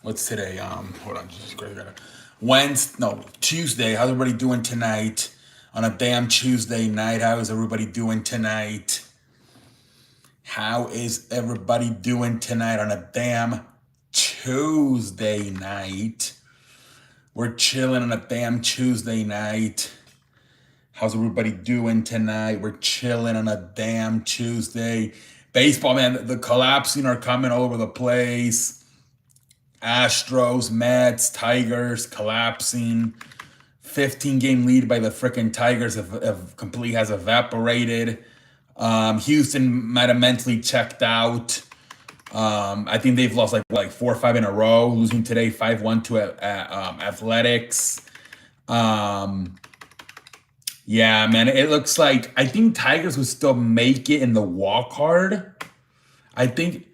What's today? Hold on, Jesus Christ, Wednesday, no, Tuesday. How's everybody doing tonight? On a damn Tuesday night, how is everybody doing tonight? How is everybody doing tonight on a damn Tuesday night? We're chilling on a damn Tuesday night. How's everybody doing tonight? We're chilling on a damn Tuesday. Baseball, man, the collapsing are coming all over the place. Astros, Mets, Tigers collapsing. 15-game lead by the freaking Tigers have completely has evaporated. Houston might have mentally checked out. I think they've lost like 4 or 5 in a row, losing today 5-1 to Athletics. Yeah, man, it looks like I think Tigers would still make it in the wild card. I think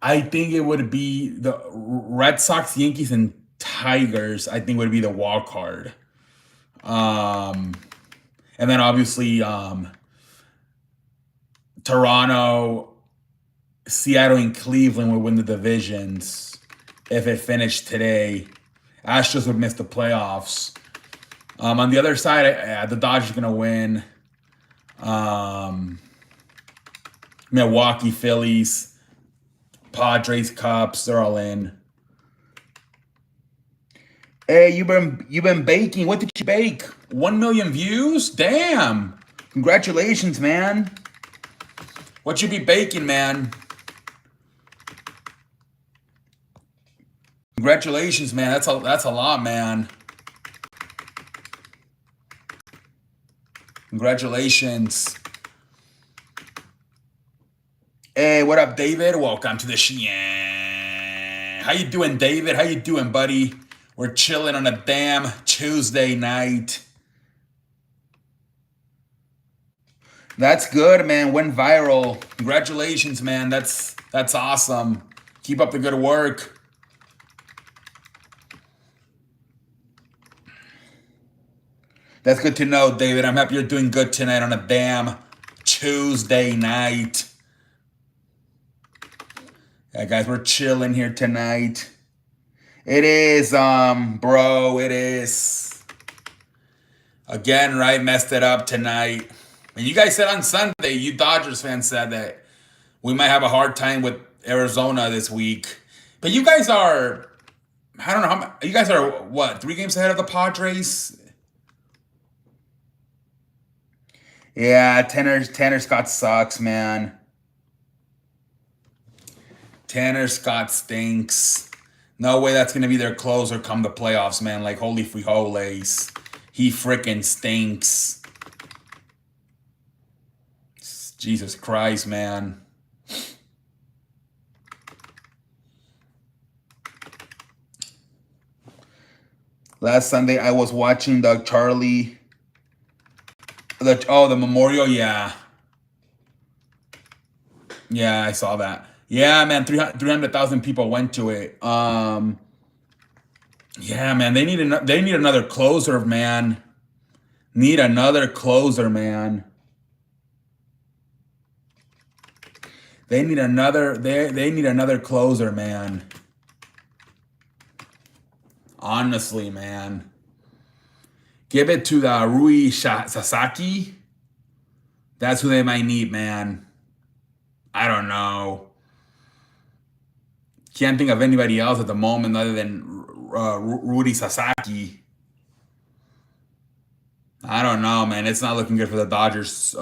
I think it would be the Red Sox, Yankees, and Tigers. I think would be the wild card. Um, and then obviously Toronto, Seattle, and Cleveland would win the divisions if it finished today. Astros would miss the playoffs. On the other side, the Dodgers are gonna win. Um, Milwaukee, Phillies, Padres, Cubs, they're all in. Hey, you've been baking. What did you bake? 1 million views? Damn! Congratulations, man. What you be baking, man? Congratulations, man. That's a lot, man. Congratulations. Hey, what up, David? Welcome to the Sheehan. How you doing, David? How you doing, buddy? We're chilling on a damn Tuesday night. That's good, man. Went viral. Congratulations, man. That's awesome. Keep up the good work. That's good to know, David. I'm happy you're doing good tonight on a damn Tuesday night. Yeah, guys, we're chilling here tonight. It is, bro, it is. Again, right? Messed it up tonight. And you guys said on Sunday, you Dodgers fans said that we might have a hard time with Arizona this week. But you guys are, I don't know, you guys are what, 3 games ahead of the Padres? Yeah, Tanner Scott sucks, man. Tanner Scott stinks. No way that's gonna be their closer come the playoffs, man. Like holy frijoles. He freaking stinks. Jesus Christ, man. Last Sunday I was watching the Charlie the memorial, yeah. Yeah, I saw that. Yeah, man, 300,000 people went to it. Yeah, man, they need another closer, man. Need another closer, man. They need another closer, man. Honestly, man. Give it to the Rui Sasaki. That's who they might need, man. I don't know. Can't think of anybody else at the moment other than Rudy Sasaki. I don't know, man. It's not looking good for the Dodgers.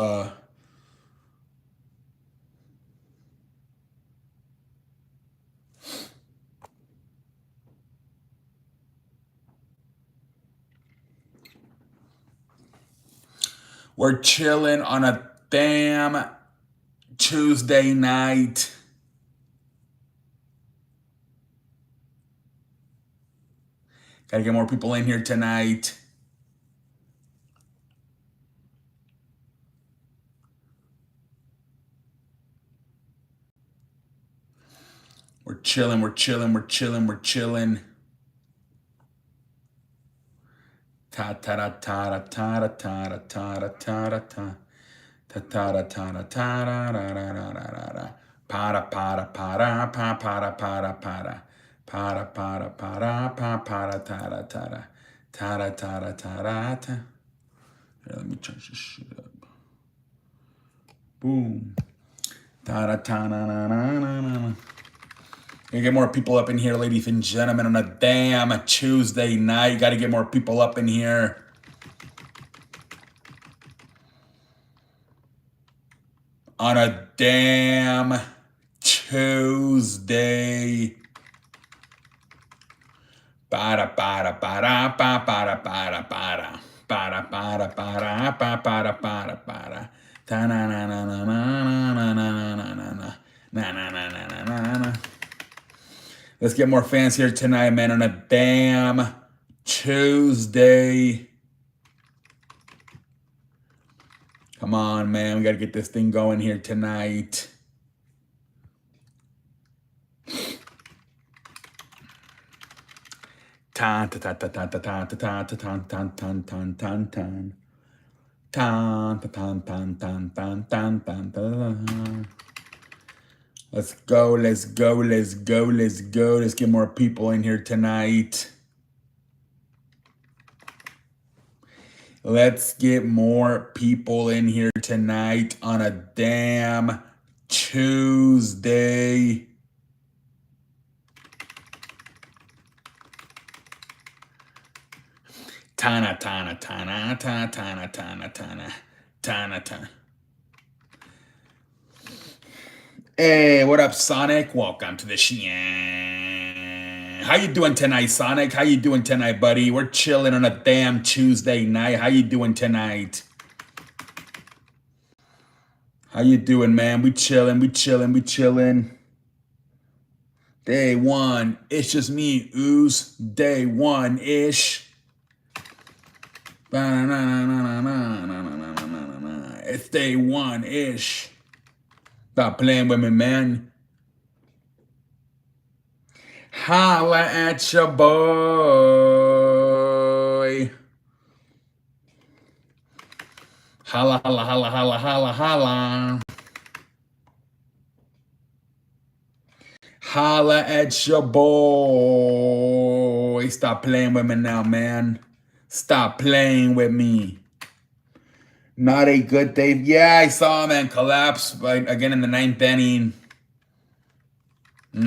We're chilling on a damn Tuesday night. Gotta get more people in here tonight. We're chilling, we're chilling, we're chilling, we're chilling. Ta ta ta ta ta ta ta ta ta ta ta. Ta ta ta ta ta ta ra ra ra ra ra ra. Para para para pa para para para. Para para para pa para tara tara. Tara tara tara ta. Here, let me charge this shit up. Boom. Tara ta na na na na na. Gotta get more people up in here, ladies and gentlemen, on a damn Tuesday night. Gotta get more people up in here. On a damn Tuesday. Para para para para para para para para para para para para para ta na na na na na na na na na na na na na na na. Let's get more fans here tonight, man, on a damn Tuesday. Come on, man. We got to get this thing going here tonight. Tan ta ta ta ta ta ta ta ta tan tan tan tan tan tan. Tan tan tan tan tan tan tan tan. Let's go, let's go, let's go, let's go. Let's get more people in here tonight. Let's get more people in here tonight on a damn Tuesday. Tana tana tana tana tana tana tana tana tana. Hey, what up, Sonic? Welcome to the show. How you doing tonight, Sonic? How you doing tonight, buddy? We're chilling on a damn Tuesday night. How you doing tonight? How you doing, man? We chilling, we chilling, we chilling. Day one, it's just me, Ooze. Day one-ish. It's day one-ish. Stop playing with me, man. Holla at your boy. Holla, holla, holla, holla, holla, holla. Holla at your boy. Stop playing with me now, man. Stop playing with me. Not a good day. Yeah, I saw him, man, collapse again in the ninth inning. I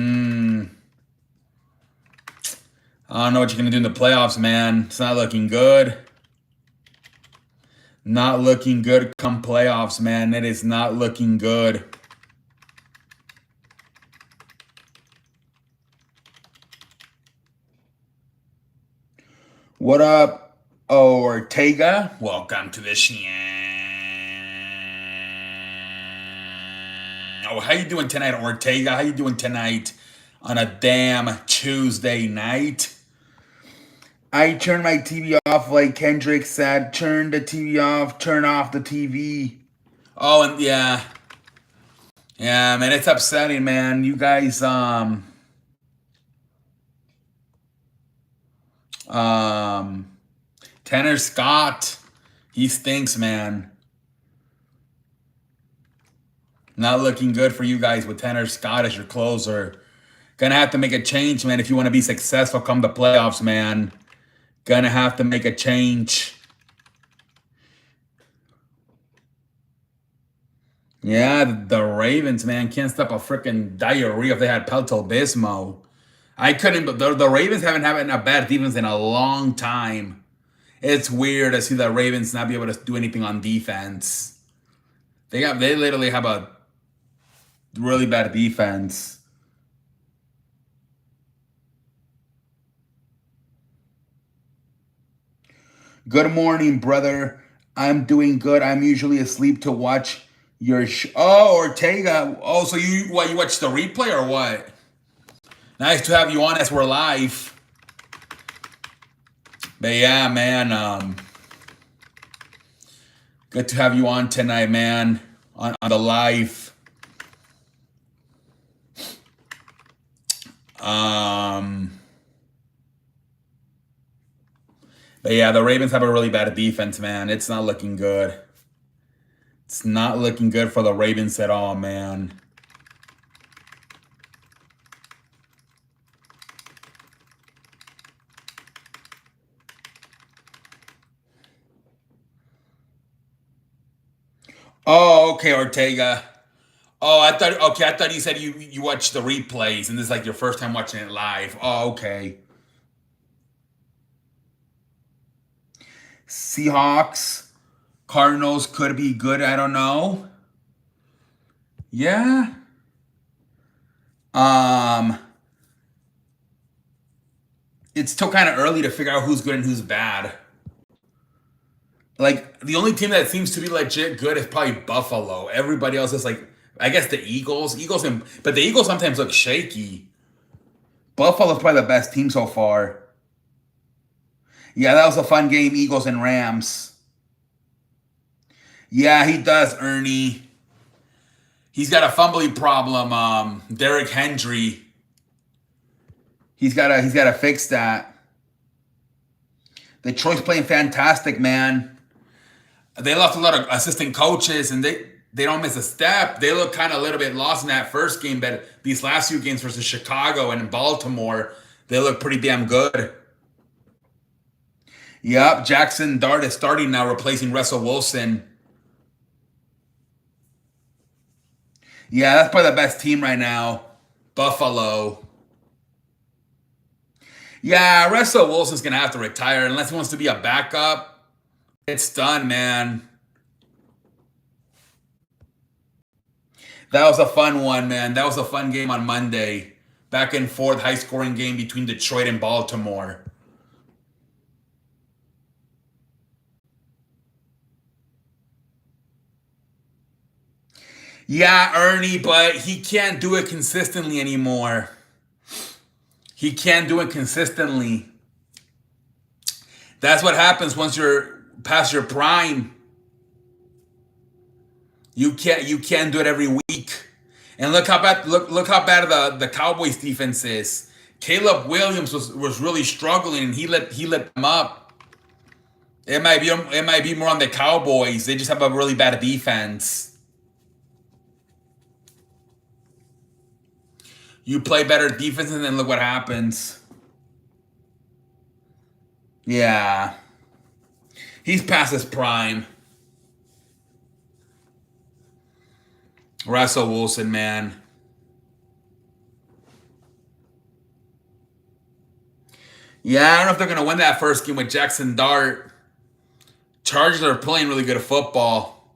don't know what you're going to do in the playoffs, man. It's not looking good. Not looking good come playoffs, man. It is not looking good. What up, Ortega? Welcome to the show. Oh, how you doing tonight, Ortega? How you doing tonight on a damn Tuesday night? I turned my TV off like Kendrick said. Turn the TV off. Turn off the TV. Oh, and yeah. Yeah, man, it's upsetting, man. You guys, Tanner Scott, he stinks, man. Not looking good for you guys with Tanner Scott as your closer. Gonna have to make a change, man, if you want to be successful come the playoffs, man. Gonna have to make a change. Yeah, the Ravens, man, can't stop a freaking diarrhea if they had Pelto-Bismo. I couldn't, but the Ravens haven't had a bad defense in a long time. It's weird to see the Ravens not be able to do anything on defense. They literally have a really bad defense. Good morning, brother. I'm doing good. I'm usually asleep to watch your Oh, Ortega. Oh, so you watch the replay or what? Nice to have you on as we're live. But yeah, man, good to have you on tonight, man, on the live. But yeah, the Ravens have a really bad defense, man. It's not looking good. It's not looking good for the Ravens at all, man. Oh, okay, Ortega. Oh, I thought you said you watched the replays and this is like your first time watching it live. Oh, okay. Seahawks, Cardinals could be good. I don't know. Yeah. Um, it's still kind of early to figure out who's good and who's bad. Like the only team that seems to be legit good is probably Buffalo. Everybody else is like, I guess the Eagles. But the Eagles sometimes look shaky. Buffalo's probably the best team so far. Yeah, that was a fun game. Eagles and Rams. Yeah, he does, Ernie. He's got a fumbling problem. Derrick Henry. He's gotta fix that. Detroit's playing fantastic, man. They lost a lot of assistant coaches, and they don't miss a step. They look kind of a little bit lost in that first game, but these last few games versus Chicago and Baltimore, they look pretty damn good. Yep, Jackson Dart is starting now, replacing Russell Wilson. Yeah, that's probably the best team right now. Buffalo. Yeah, Russell Wilson's gonna have to retire unless he wants to be a backup. It's done, man. That was a fun one, man. That was a fun game on Monday. Back and forth, high scoring game between Detroit and Baltimore. Yeah, Ernie, but he can't do it consistently anymore. He can't do it consistently. That's what happens once you're past your prime. You can't do it every week. And look how bad the Cowboys defense is. Caleb Williams was really struggling and he let them up. It might be more on the Cowboys. They just have a really bad defense. You play better defense and then look what happens. Yeah. He's past his prime. Russell Wilson, man. Yeah, I don't know if they're gonna win that first game with Jackson Dart. Chargers are playing really good football.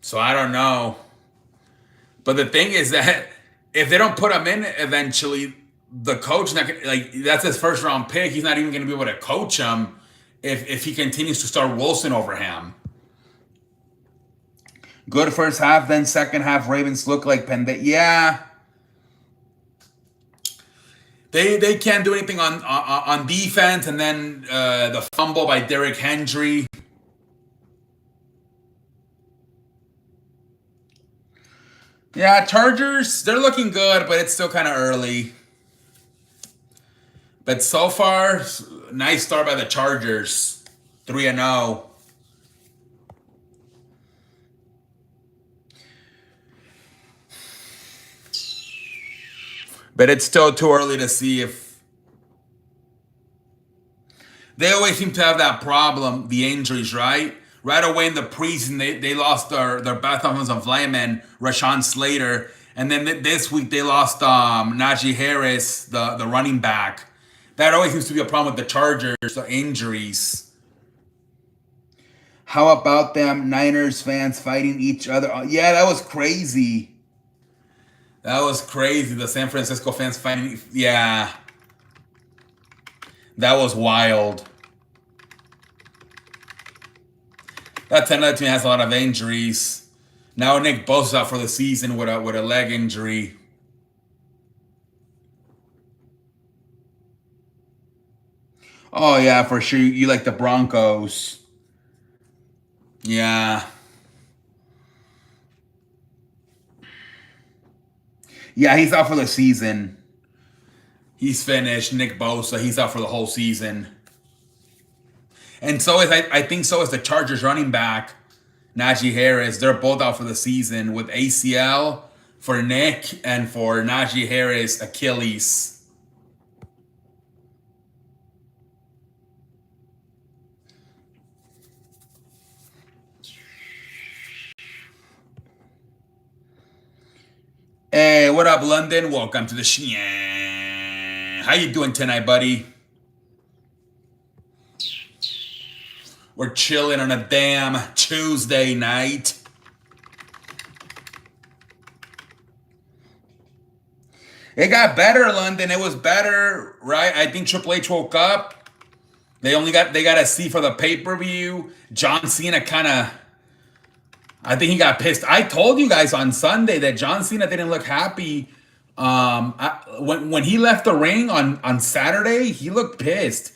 So I don't know. But the thing is that if they don't put him in eventually, the coach not gonna, like that's his first round pick. He's not even going to be able to coach him if he continues to start Wilson over him. Good first half, then second half, Ravens look like yeah. They can't do anything on defense, and then the fumble by Derrick Henry. Yeah, Chargers, they're looking good, but it's still kind of early. But so far, nice start by the Chargers. 3-0. But it's still too early to see if they always seem to have that problem, the injuries, right? Right away in the preseason, they lost their best offensive lineman, Rashawn Slater. And then this week they lost Najee Harris, the running back. That always seems to be a problem with the Chargers, the injuries. How about them Niners fans fighting each other? Yeah, that was crazy. That was crazy. The San Francisco fans fighting. Yeah. That was wild. That's another team that has a lot of injuries. Now Nick Bosa's out for the season with a leg injury. Oh yeah, for sure. You like the Broncos. Yeah. Yeah, he's out for the season. He's finished. Nick Bosa, he's out for the whole season. And so is I think so is the Chargers running back, Najee Harris. They're both out for the season with ACL for Nick and for Najee Harris, Achilles. Hey, what up, London? Welcome to the show. How you doing tonight, buddy? We're chilling on a damn Tuesday night. It got better, London. It was better, right? I think Triple H woke up. They got a C for the pay-per-view. John Cena I think he got pissed. I told you guys on Sunday that John Cena didn't look happy. When he left the ring on Saturday, he looked pissed.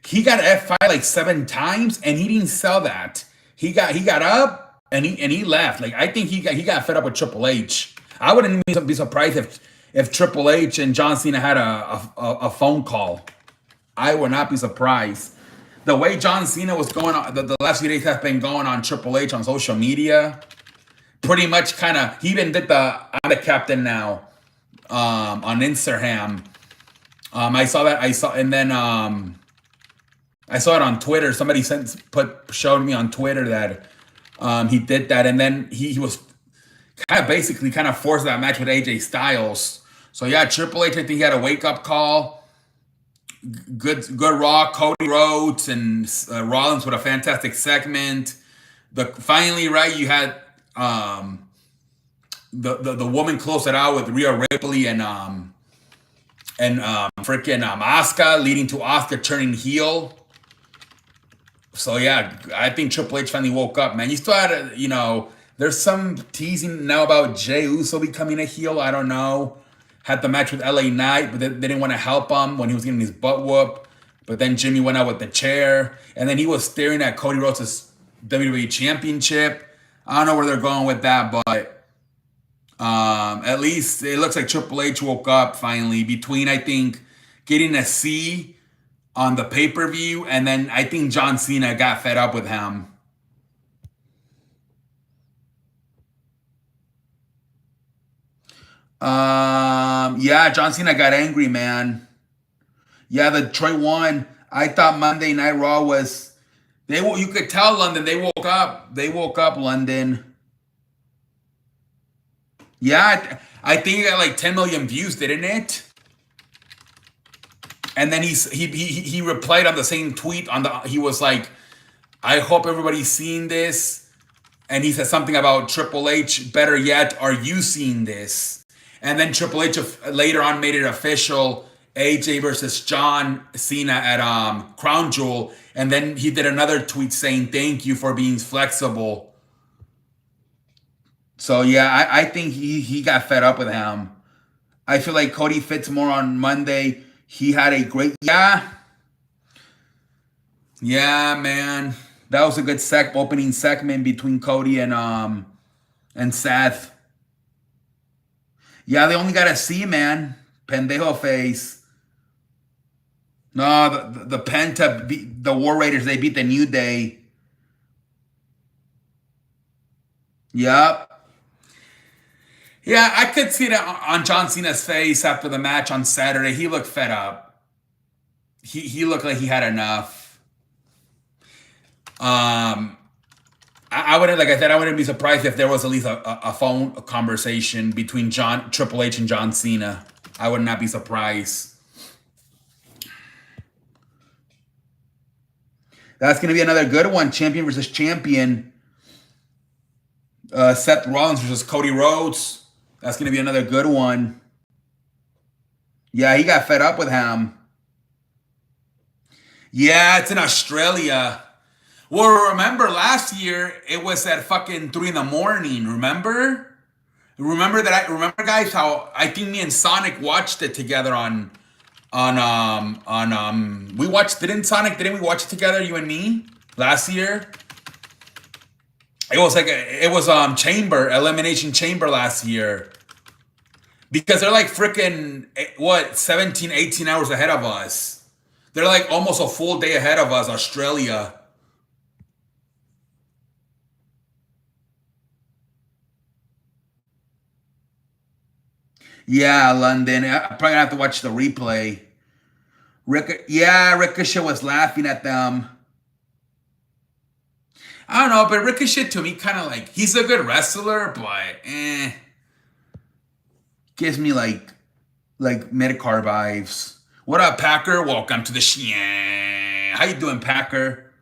He got F5 like 7 times, and he didn't sell that. He got up and he left. Like, I think he got fed up with Triple H. I wouldn't even be surprised if Triple H and John Cena had a phone call. I would not be surprised. The way John Cena was going on, the last few days have been going on Triple H on social media. Pretty much he even did I'm the captain now on Instagram. I saw that. And then I saw it on Twitter. Somebody showed me on Twitter that he did that. And then he was basically forced that match with AJ Styles. So yeah, Triple H, I think he had a wake-up call. Good Raw. Cody Rhodes and Rollins with a fantastic segment. Finally, right, you had the woman close it out with Rhea Ripley and freaking Asuka, leading to Asuka turning heel. So yeah, I think Triple H finally woke up, man. You still had there's some teasing now about Jey Uso becoming a heel. I don't know. Had the match with LA Knight, but they didn't want to help him when he was getting his butt whooped. But then Jimmy went out with the chair, and then he was staring at Cody Rhodes' WWE Championship. I don't know where they're going with that, but at least it looks like Triple H woke up finally between, I think, getting a C on the pay-per-view, and then I think John Cena got fed up with him. Yeah, John Cena got angry, man. Yeah, the Detroit won. I thought Monday Night Raw was... You could tell, London, they woke up. They woke up, London. Yeah, I think it got like 10 million views, didn't it? And then he replied on the same tweet. He was like, I hope everybody's seeing this. And he said something about Triple H. Better yet, are you seeing this? And then Triple H later on made it official. AJ versus John Cena at Crown Jewel. And then he did another tweet saying, thank you for being flexible. So yeah, I think he got fed up with him. I feel like Cody fits more on Monday. He had a great... Yeah, man. That was a good opening segment between Cody and Seth. Yeah, they only got a C, man. Pendejo face. No, the Penta beat the War Raiders. They beat the New Day. Yep. Yeah, I could see that on John Cena's face after the match on Saturday. He looked fed up. He looked like he had enough. I wouldn't, like I said, I wouldn't be surprised if there was at least a phone conversation between Triple H and John Cena. I would not be surprised. That's going to be another good one. Champion versus champion. Seth Rollins versus Cody Rhodes. That's going to be another good one. Yeah, he got fed up with him. Yeah, it's in Australia. Well, remember last year it was at fucking 3 in the morning. Remember? Remember guys how I think me and Sonic watched it together we watched, didn't we watch it together, you and me, last year? It was like Elimination Chamber last year. Because they're like freaking, 17, 18 hours ahead of us. They're like almost a full day ahead of us, Australia. Yeah, London. I'm probably gonna have to watch the replay. Ricochet was laughing at them. I don't know, but Ricochet to me kind of like, he's a good wrestler, but Gives me like mid-card vibes. What up, Packer? Welcome to the Sheehan. How you doing, Packer?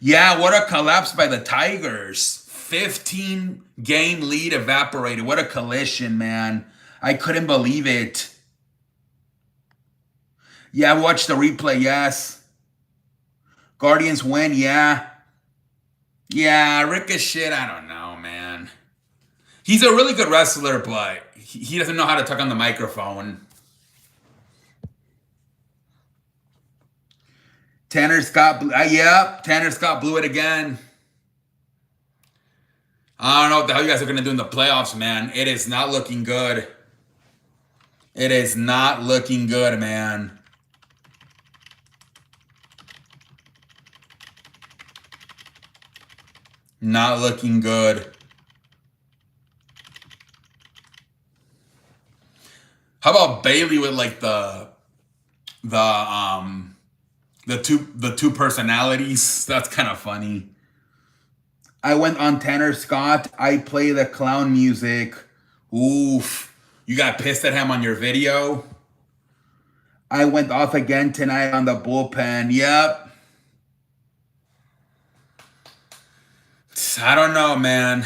Yeah, what a collapse by the Tigers. 15-game lead evaporated. What a collision, man. I couldn't believe it. Yeah, watch the replay, yes. Guardians win, yeah. Yeah, Ricochet, I don't know, man. He's a really good wrestler, but he doesn't know how to talk on the microphone. Tanner Scott, yep, Tanner Scott blew it again. I don't know what the hell you guys are going to do in the playoffs, man. It is not looking good. It is not looking good, man. Not looking good. How about Bailey with like the two personalities? That's kind of funny. I went on Tanner Scott. I play the clown music. Oof. You got pissed at him on your video? I went off again tonight on the bullpen. Yep. I don't know, man.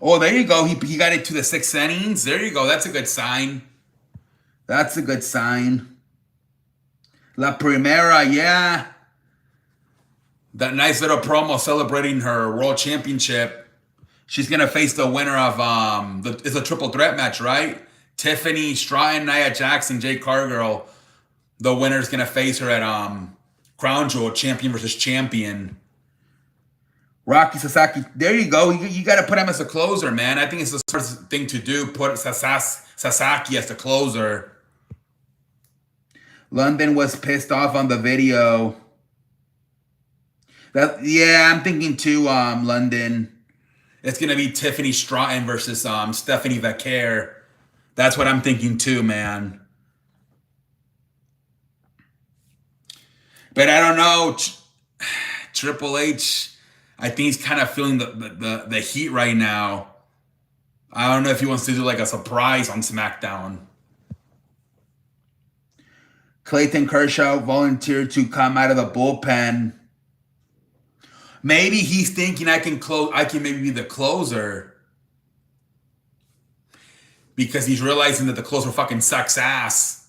Oh, there you go. He got it to the 6th innings. There you go. That's a good sign. That's a good sign. La Primera, yeah. That nice little promo celebrating her world championship. She's going to face the winner of, it's a triple threat match, right? Tiffany Stratton, Nia Jackson, Jade Cargill. The winner's going to face her at Crown Jewel, champion versus champion. Rocky Sasaki, there you go. You got to put him as a closer, man. I think it's the first thing to do. Put Sasaki as the closer. London was pissed off on the video. Yeah, I'm thinking too, London. It's going to be Tiffany Stratton versus Stephanie Vaquer. That's what I'm thinking too, man. But I don't know. Triple H, I think he's kind of feeling the heat right now. I don't know if he wants to do like a surprise on SmackDown. Clayton Kershaw volunteered to come out of the bullpen. Maybe he's thinking I can maybe be the closer. Because he's realizing that the closer fucking sucks ass.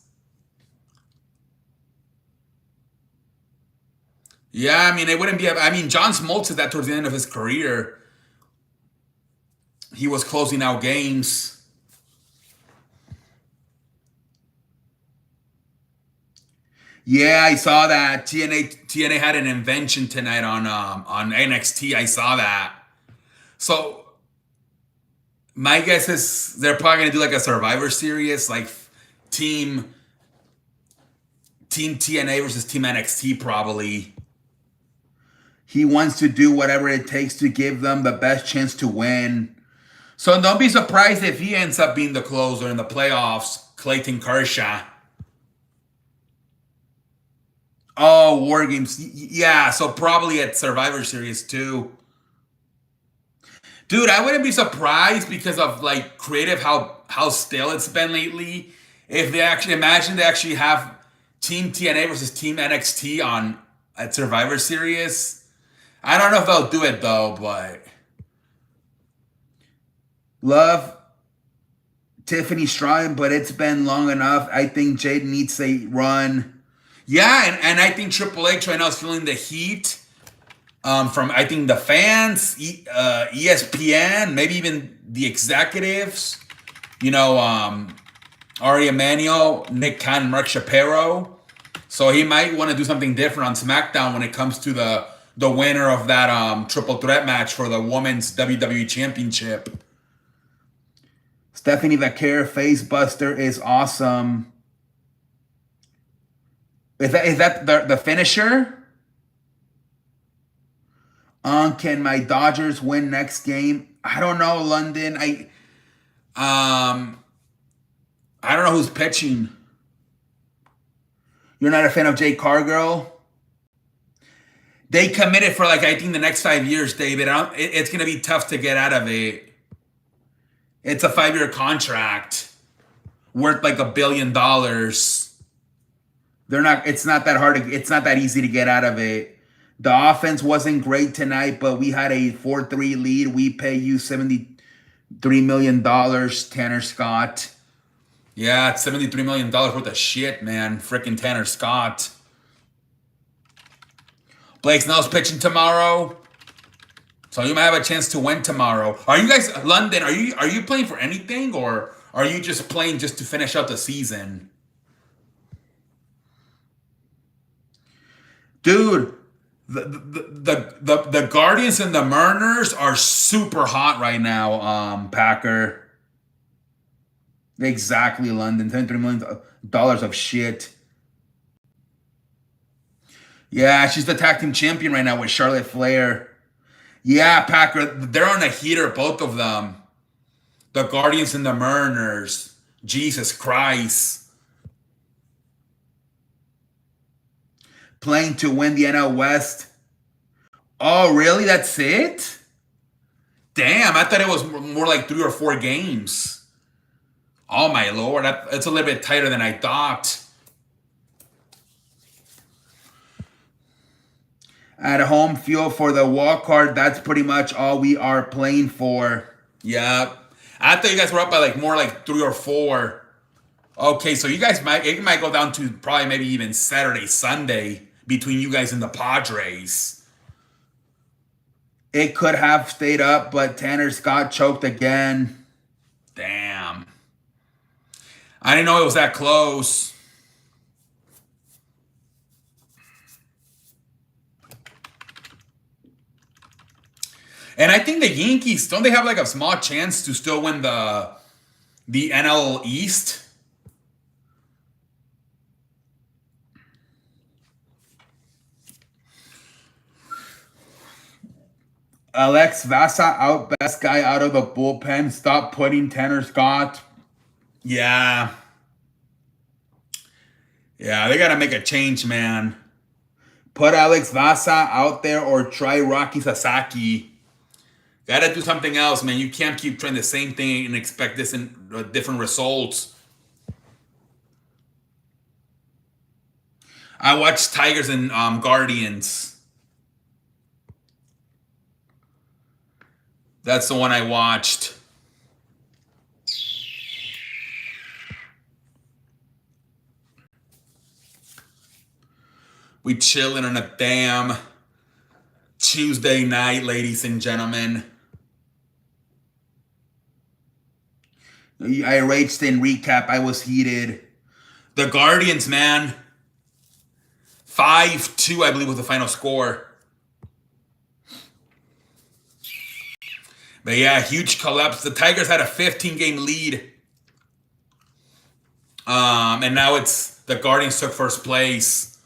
Yeah, I mean, it wouldn't be... I mean, John Smoltz said that towards the end of his career. He was closing out games. Yeah, I saw that. TNA had an invention tonight on NXT. I saw that. So my guess is they're probably gonna do like a Survivor Series, like team TNA versus Team NXT probably. He wants to do whatever it takes to give them the best chance to win. So don't be surprised if he ends up being the closer in the playoffs, Clayton Kershaw. Oh, War Games. Yeah, so probably at Survivor Series too. Dude, I wouldn't be surprised because of like creative how stale it's been lately. If they actually have Team TNA versus Team NXT on at Survivor Series. I don't know if they'll do it though, but love Tiffany Stratton, but it's been long enough. I think Jade needs a run. Yeah, and I think Triple H right now is feeling the heat from, I think, the fans, ESPN, maybe even the executives. You know, Ari Emanuel, Nick Khan, and Mark Shapiro. So he might want to do something different on SmackDown when it comes to the winner of that triple threat match for the Women's WWE Championship. Stephanie Vaquer, Face Buster is awesome. Is that the finisher? Can my Dodgers win next game? I don't know, London. I don't know who's pitching. You're not a fan of Jade Cargill? They committed for like, I think, the next 5 years, David. It's going to be tough to get out of it. It's a 5-year contract worth like $1 billion. It's not that hard. It's not that easy to get out of it. The offense wasn't great tonight, but we had a 4-3 lead. We pay you $73 million, Tanner Scott. Yeah, it's $73 million worth of shit, man. Freaking Tanner Scott. Blake Snell's pitching tomorrow, so you might have a chance to win tomorrow. Are you guys, London, are you playing for anything, or are you just playing just to finish out the season? Dude, the Guardians and the Mariners are super hot right now, Packer. Exactly, London. $73 million of shit. Yeah, she's the tag team champion right now with Charlotte Flair. Yeah, Packer, they're on a heater, both of them. The Guardians and the Mariners. Jesus Christ. Playing to win the NL West. Oh, really? That's it? Damn, I thought it was more like 3 or 4 games. Oh, my Lord. It's a little bit tighter than I thought. At home field for the wild card, that's pretty much all we are playing for. Yeah. I thought you guys were up by like more like 3 or 4. Okay, so you guys it might go down to probably maybe even Saturday, Sunday between you guys and the Padres. It could have stayed up, but Tanner Scott choked again. Damn. I didn't know it was that close. And I think the Yankees, don't they have like a small chance to still win the NL East? Alex Vasa out, best guy out of the bullpen. Stop putting Tanner Scott. Yeah. Yeah, they got to make a change, man. Put Alex Vasa out there or try Rocky Sasaki. Got to do something else, man. You can't keep trying the same thing and expect different results. I watched Tigers and Guardians. That's the one I watched. We chilling on a damn Tuesday night, ladies and gentlemen. I raged in recap. I was heated. The Guardians, man. 5-2, I believe, was the final score. But yeah, huge collapse. The Tigers had a 15-game lead. And now it's the Guardians took first place.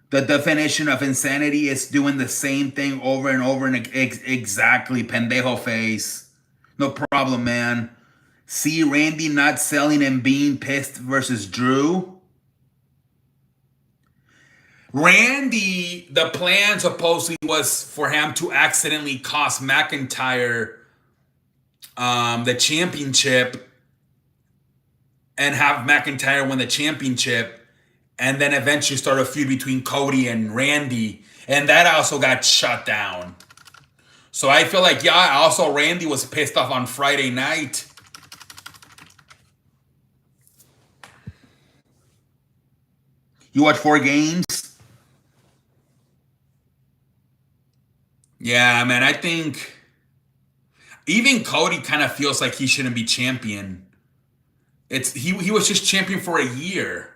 The definition of insanity is doing the same thing over and over and exactly, pendejo face. No problem, man. See Randy not selling and being pissed versus Drew. Randy, the plan supposedly was for him to accidentally cost McIntyre the championship and have McIntyre win the championship and then eventually start a feud between Cody and Randy. And that also got shut down. So I feel like, yeah, also Randy was pissed off on Friday night. You watch 4 games? Yeah, man, I think even Cody kind of feels like he shouldn't be champion. He was just champion for a year.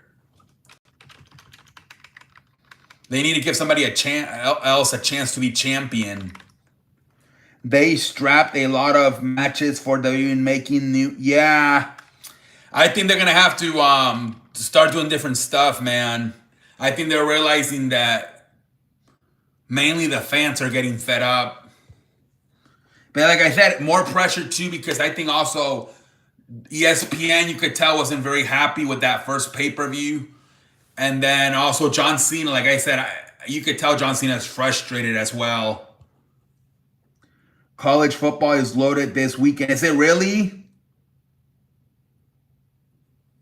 They need to give somebody else a chance to be champion. They strapped a lot of matches for WWE making new. Yeah, I think they're gonna have to start doing different stuff, man. I think they're realizing that mainly the fans are getting fed up. But like I said, more pressure too, because I think also ESPN, you could tell, wasn't very happy with that first pay-per-view. And then also John Cena, like I said, you could tell John Cena is frustrated as well. College football is loaded this weekend. Is it really?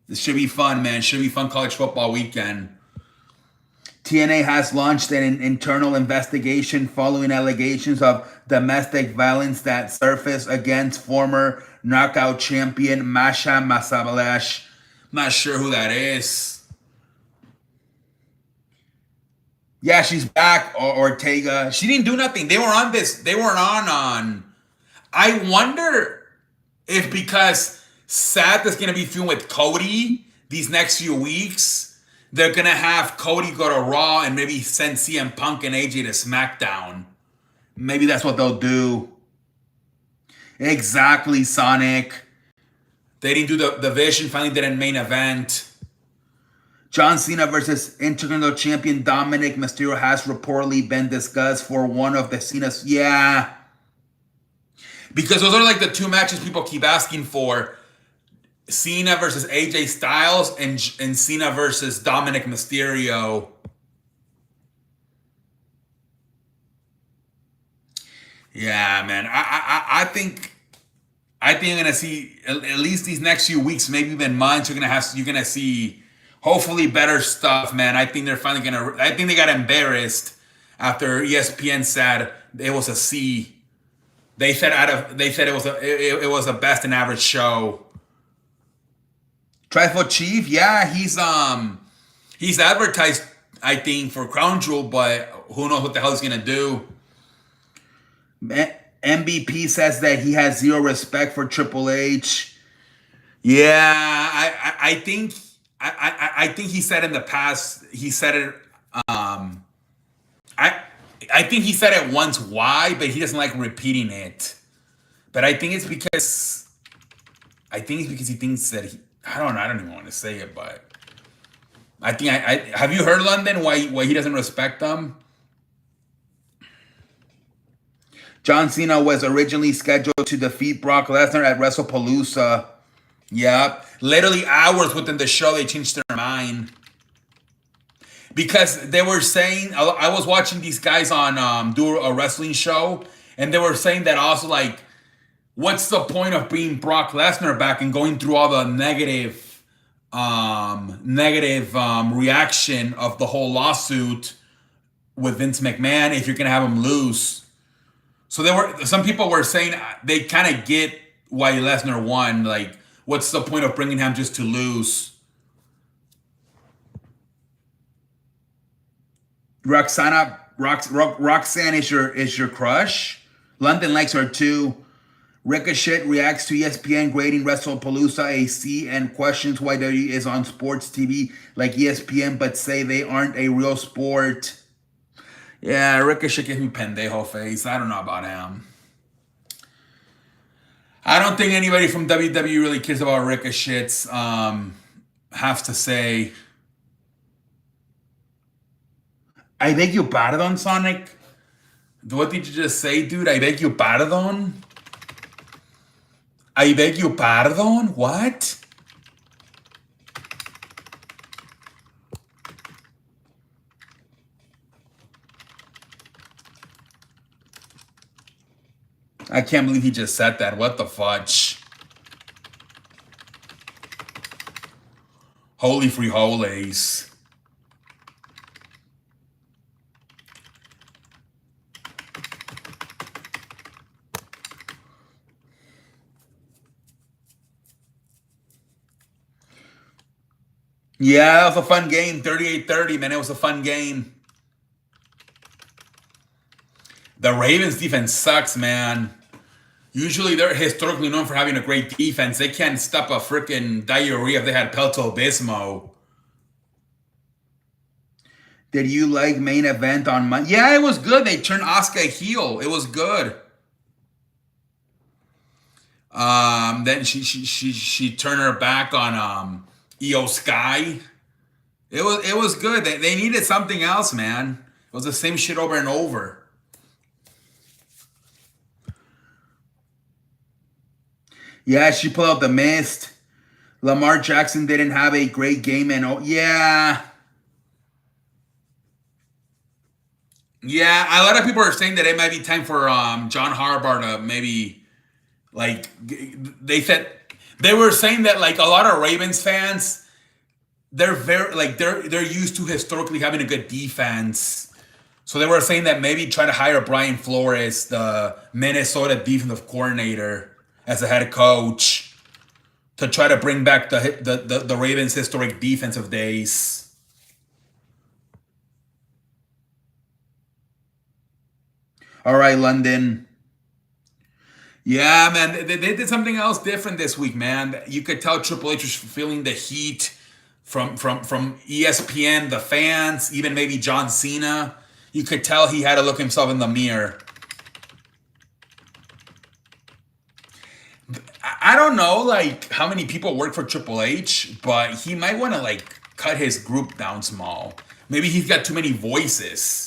This should be fun, man. Should be fun college football weekend. TNA has launched an internal investigation following allegations of domestic violence that surfaced against former knockout champion Masha Masabalash. Not sure who that is. Yeah, she's back, Ortega. She didn't do nothing. They were on this. They weren't on. I wonder if because Seth is going to be feuding with Cody these next few weeks, they're going to have Cody go to Raw and maybe send CM Punk and AJ to SmackDown. Maybe that's what they'll do. Exactly, Sonic. They didn't do the Vision, finally did a main event. John Cena versus Intercontinental Champion Dominic Mysterio has reportedly been discussed for one of the Cena's. Yeah. Because those are like the two matches people keep asking for. Cena versus AJ Styles and Cena versus Dominic Mysterio. Yeah, man. I think I'm gonna see at least these next few weeks, maybe even months. You're gonna see hopefully better stuff, man. I think they're finally gonna. I think they got embarrassed after ESPN said it was a C. They said it was a best and average show. Trifle Chief, yeah, he's advertised, I think, for Crown Jewel, but who knows what the hell he's gonna do. MVP says that he has zero respect for Triple H. Yeah, I think he said in the past, he said it. I think he said it once. Why? But he doesn't like repeating it. But I think it's because he thinks that I don't know. I don't even want to say it, but I think I have you heard, London, why he doesn't respect them? John Cena was originally scheduled to defeat Brock Lesnar at WrestlePalooza. Yep. Literally hours within the show, they changed their mind. Because they were saying, I was watching these guys on do a wrestling show, and they were saying that also, like, what's the point of bringing Brock Lesnar back and going through all the negative reaction of the whole lawsuit with Vince McMahon if you're gonna have him lose? So some people were saying they kind of get why Lesnar won. Like, what's the point of bringing him just to lose? Roxanne is your crush. London likes her too. Ricochet reacts to ESPN grading WrestlePalooza a C and questions why WWE is on sports TV like ESPN, but say they aren't a real sport. Yeah, Ricochet gives me pendejo face. I don't know about him. I don't think anybody from WWE really cares about Ricochet's. Have to say. I beg you pardon, Sonic? What did you just say, dude? I beg you pardon? I beg you pardon? What? I can't believe he just said that. What the fudge? Holy free holies. Yeah, it was a fun game. 38-30, man. It was a fun game. The Ravens defense sucks, man. Usually they're historically known for having a great defense. They can't stop a freaking diarrhea if they had Pelto-Bismo. Did you like main event on Monday? Yeah, it was good. They turned Asuka heel. It was good. Then she turned her back on Io Sky. It was good. They needed something else, man. It was the same shit over and over. Yeah, she pulled out the mist. Lamar Jackson didn't have a great game, and yeah. Yeah, a lot of people are saying that it might be time for John Harbaugh to maybe like they said they were saying that like a lot of Ravens fans they're very like they're used to historically having a good defense. So they were saying that maybe try to hire Brian Flores, the Minnesota defensive coordinator, as a head coach to try to bring back the Ravens' historic defensive days. All right, London. Yeah, man, they did something else different this week, man. You could tell Triple H was feeling the heat from ESPN, the fans, even maybe John Cena. You could tell he had to look himself in the mirror. I don't know, like how many people work for Triple H, but he might want to like cut his group down small. Maybe he's got too many voices.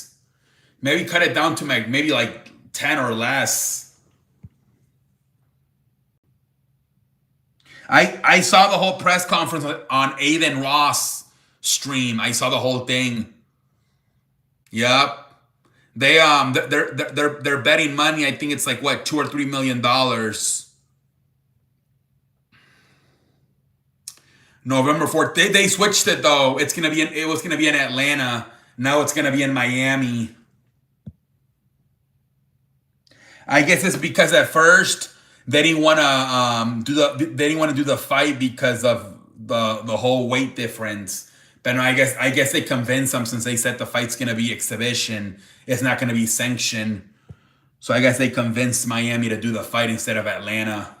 Maybe cut it down to maybe like 10 or less. I saw the whole press conference on Aiden Ross stream. I saw the whole thing. Yep. They're betting money. I think it's like what, $2 or $3 million. November 4th. They switched it though. It was gonna be in Atlanta. Now it's gonna be in Miami. I guess it's because at first they didn't want to do the fight because of the whole weight difference. But no, I guess they convinced them since they said the fight's gonna be exhibition. It's not gonna be sanctioned. So I guess they convinced Miami to do the fight instead of Atlanta.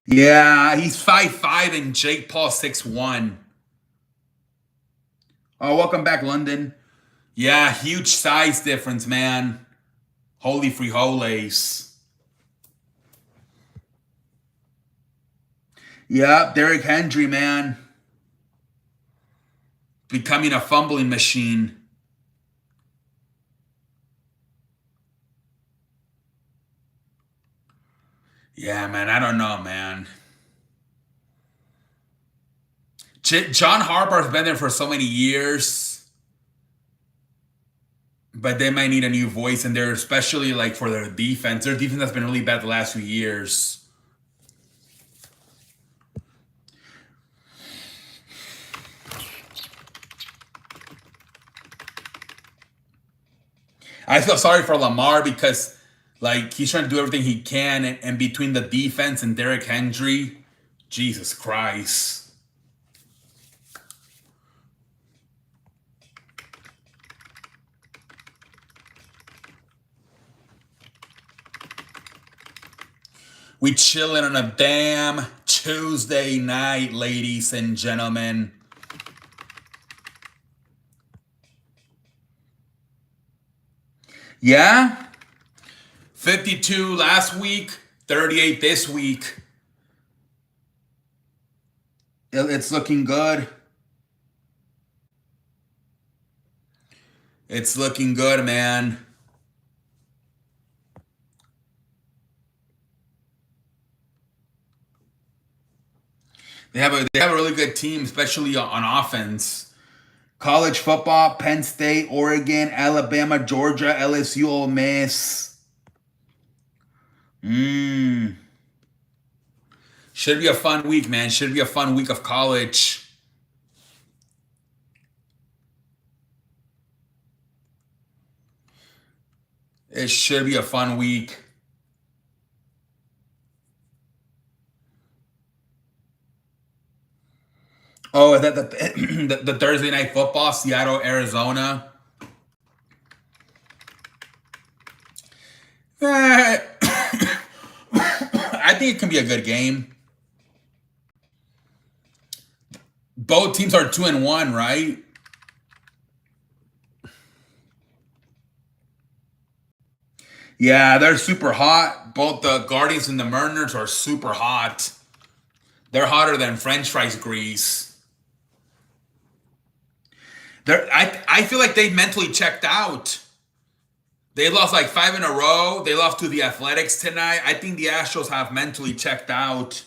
Yeah, he's 5'5" and Jake Paul 6'1". Oh, welcome back, London. Yeah, huge size difference, man. Holy frijoles. Yeah, Derrick Henry, man. Becoming a fumbling machine. Yeah, man, I don't know, man. John Harper's been there for so many years, but they might need a new voice in there, especially like for their defense. Their defense has been really bad the last few years. I feel sorry for Lamar because like he's trying to do everything he can, and between the defense and Derrick Henry, Jesus Christ. We chilling on a damn Tuesday night, ladies and gentlemen. Yeah? 52 last week, 38 this week. It's looking good. It's looking good, man. They have a really good team, especially on offense. College football: Penn State, Oregon, Alabama, Georgia, LSU, Ole Miss. Should be a fun week, man. Should be a fun week of college. It should be a fun week. Oh, is that the Thursday night football, Seattle, Arizona? Eh, I think it can be a good game. Both teams are 2-1, right? Yeah, they're super hot. Both the Guardians and the Mariners are super hot. They're hotter than French fries grease. I feel like they mentally checked out. They lost like 5 in a row. They lost to the Athletics tonight. I think the Astros have mentally checked out.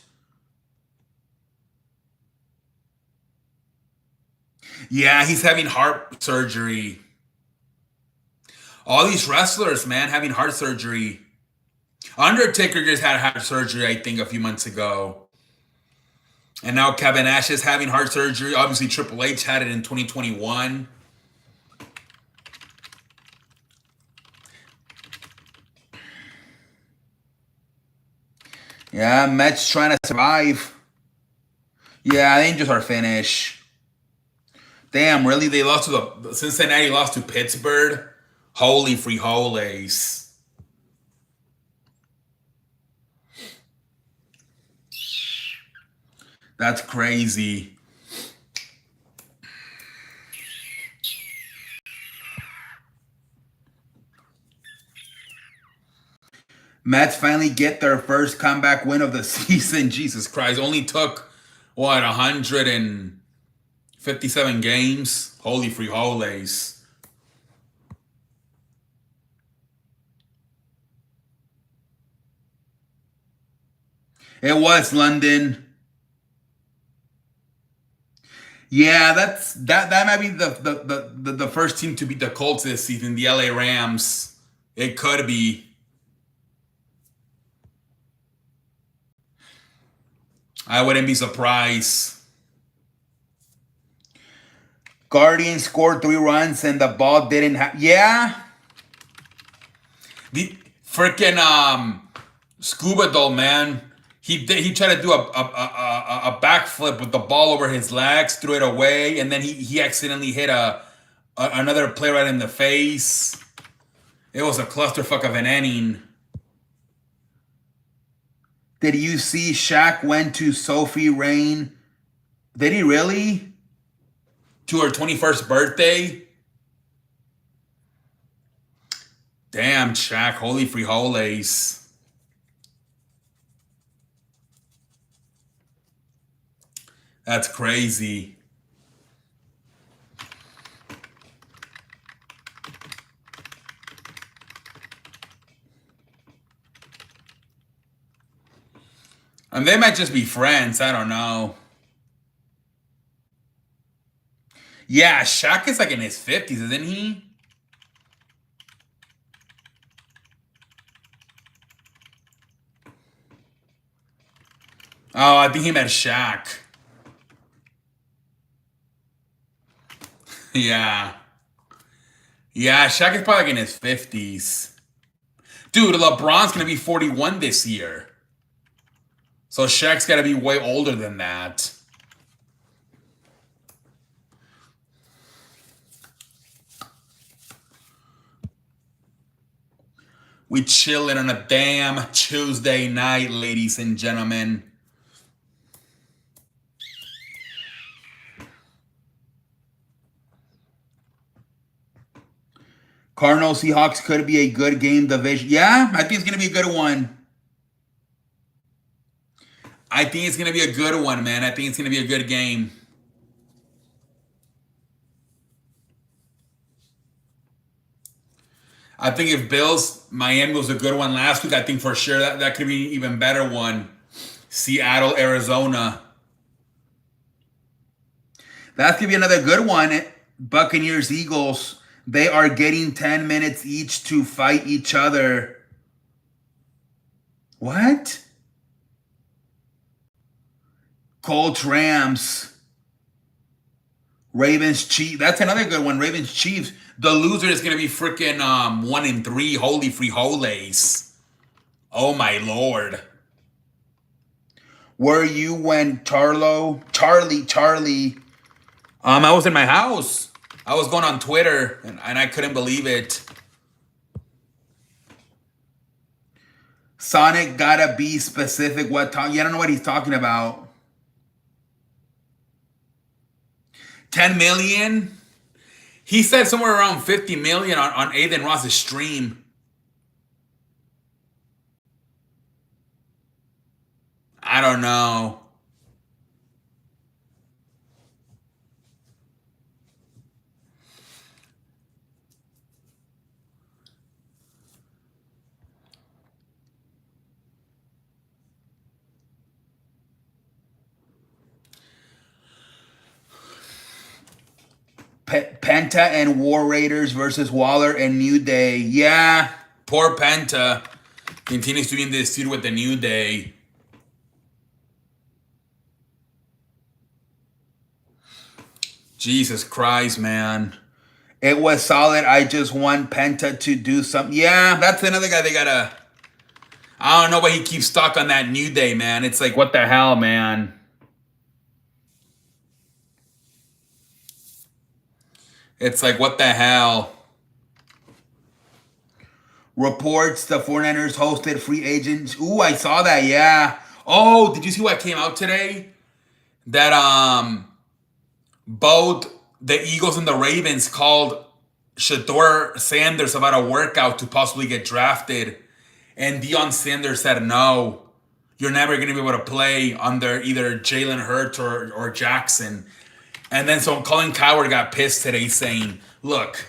Yeah, he's having heart surgery. All these wrestlers, man, having heart surgery. Undertaker just had heart surgery, I think, a few months ago. And now Kevin Nash is having heart surgery. Obviously, Triple H had it in 2021. Yeah, Mets trying to survive. Yeah, the Angels are finished. Damn, really? They lost to the Cincinnati lost to Pittsburgh? Holy frijoles. That's crazy. Mets finally get their first comeback win of the season. Jesus Christ. Only took, what, 157 games? Holy frijoles. It was London. Yeah, that might be the first team to beat the Colts this season, the LA Rams. It could be. I wouldn't be surprised. Guardians scored 3 runs and the ball didn't have. Yeah. The freaking Scuba Doll, man. He tried to do a backflip with the ball over his legs, threw it away, and then he accidentally hit another player right in the face. It was a clusterfuck of an inning. Did you see Shaq went to Sophie Rain? Did he really? To her 21st birthday? Damn, Shaq. Holy frijoles. That's crazy. And they might just be friends. I don't know. Yeah, Shaq is like in his 50s, isn't he? Oh, I think he meant Shaq. Yeah. Yeah, Shaq is probably like in his 50s. Dude, LeBron's going to be 41 this year. So Shaq's got to be way older than that. We chilling on a damn Tuesday night, ladies and gentlemen. Cardinals Seahawks could be a good game division. Yeah, I think it's going to be a good one. I think it's going to be a good one, man. I think it's going to be a good game. I think if Bills Miami was a good one last week, I think for sure that could be an even better one. Seattle, Arizona. That could be another good one. Buccaneers, Eagles. They are getting 10 minutes each to fight each other. What? Colts, Rams. Ravens, Chiefs. That's another good one. Ravens, Chiefs. The loser is going to be freaking 1-3. Holy frijoles. Oh my lord. Were you when Charlie? I was in my house. I was going on Twitter and I couldn't believe it. Sonic gotta be specific what time. Yeah, I don't know what he's talking about. 10 million? He said somewhere around 50 million on Aiden Ross's stream. I don't know. Penta and War Raiders versus Waller and New Day. Yeah. Poor Penta continues to be in this feud with the New Day. Jesus Christ, man. It was solid. I just want Penta to do something. Yeah. That's another guy they gotta... I don't know why he keeps stuck on that New Day, man. It's like, what the hell, man? It's like, what the hell? Reports the 49ers hosted free agents. Ooh, I saw that, yeah. Oh, did you see what came out today? That both the Eagles and the Ravens called Shedeur Sanders about a workout to possibly get drafted. And Deion Sanders said, no, you're never going to be able to play under either Jalen Hurts or Jackson. And then so Colin Cowherd got pissed today saying, look,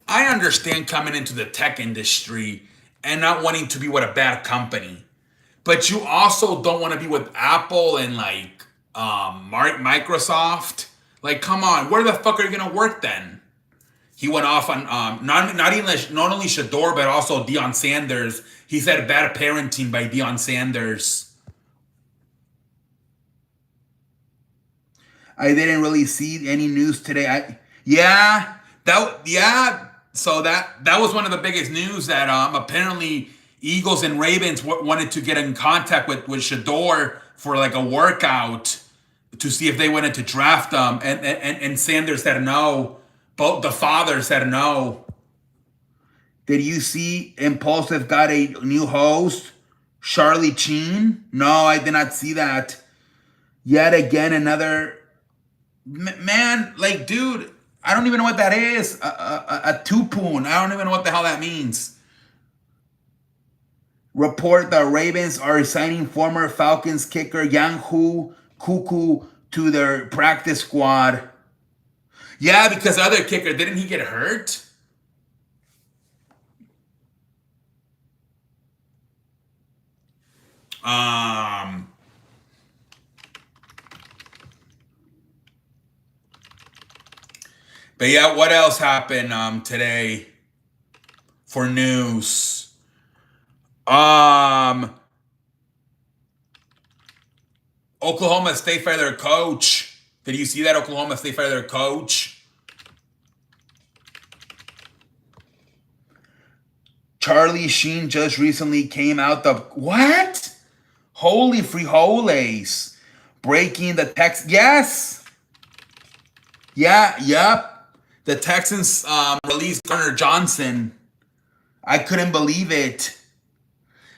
I understand coming into the tech industry and not wanting to be with a bad company. But you also don't want to be with Apple and like Microsoft. Like, come on, where the fuck are you going to work then? He went off on not only Shedeur, but also Deion Sanders. He said bad parenting by Deion Sanders. I didn't really see any news today. So that was one of the biggest news that apparently Eagles and Ravens wanted to get in contact with Shedeur for like a workout to see if they wanted to draft him, and Sanders said no. Both the father said no. Did you see Impulsive got a new host, Charlie Sheen? No, I did not see that. Yet again, another man. Like, dude, I don't even know what that is. A tupoon. I don't even know what the hell that means. Report the Ravens are signing former Falcons kicker Yang-Hu Kuku to their practice squad. Yeah, because the other kicker, didn't he get hurt? But yeah, what else happened today for news? Oklahoma State fired their coach. Did you see that? Oklahoma State fired their coach. Charlie Sheen just recently came out the what? Holy frijoles. Breaking the text. Yes. Yeah, yep. The Texans released Garner Johnson. I couldn't believe it.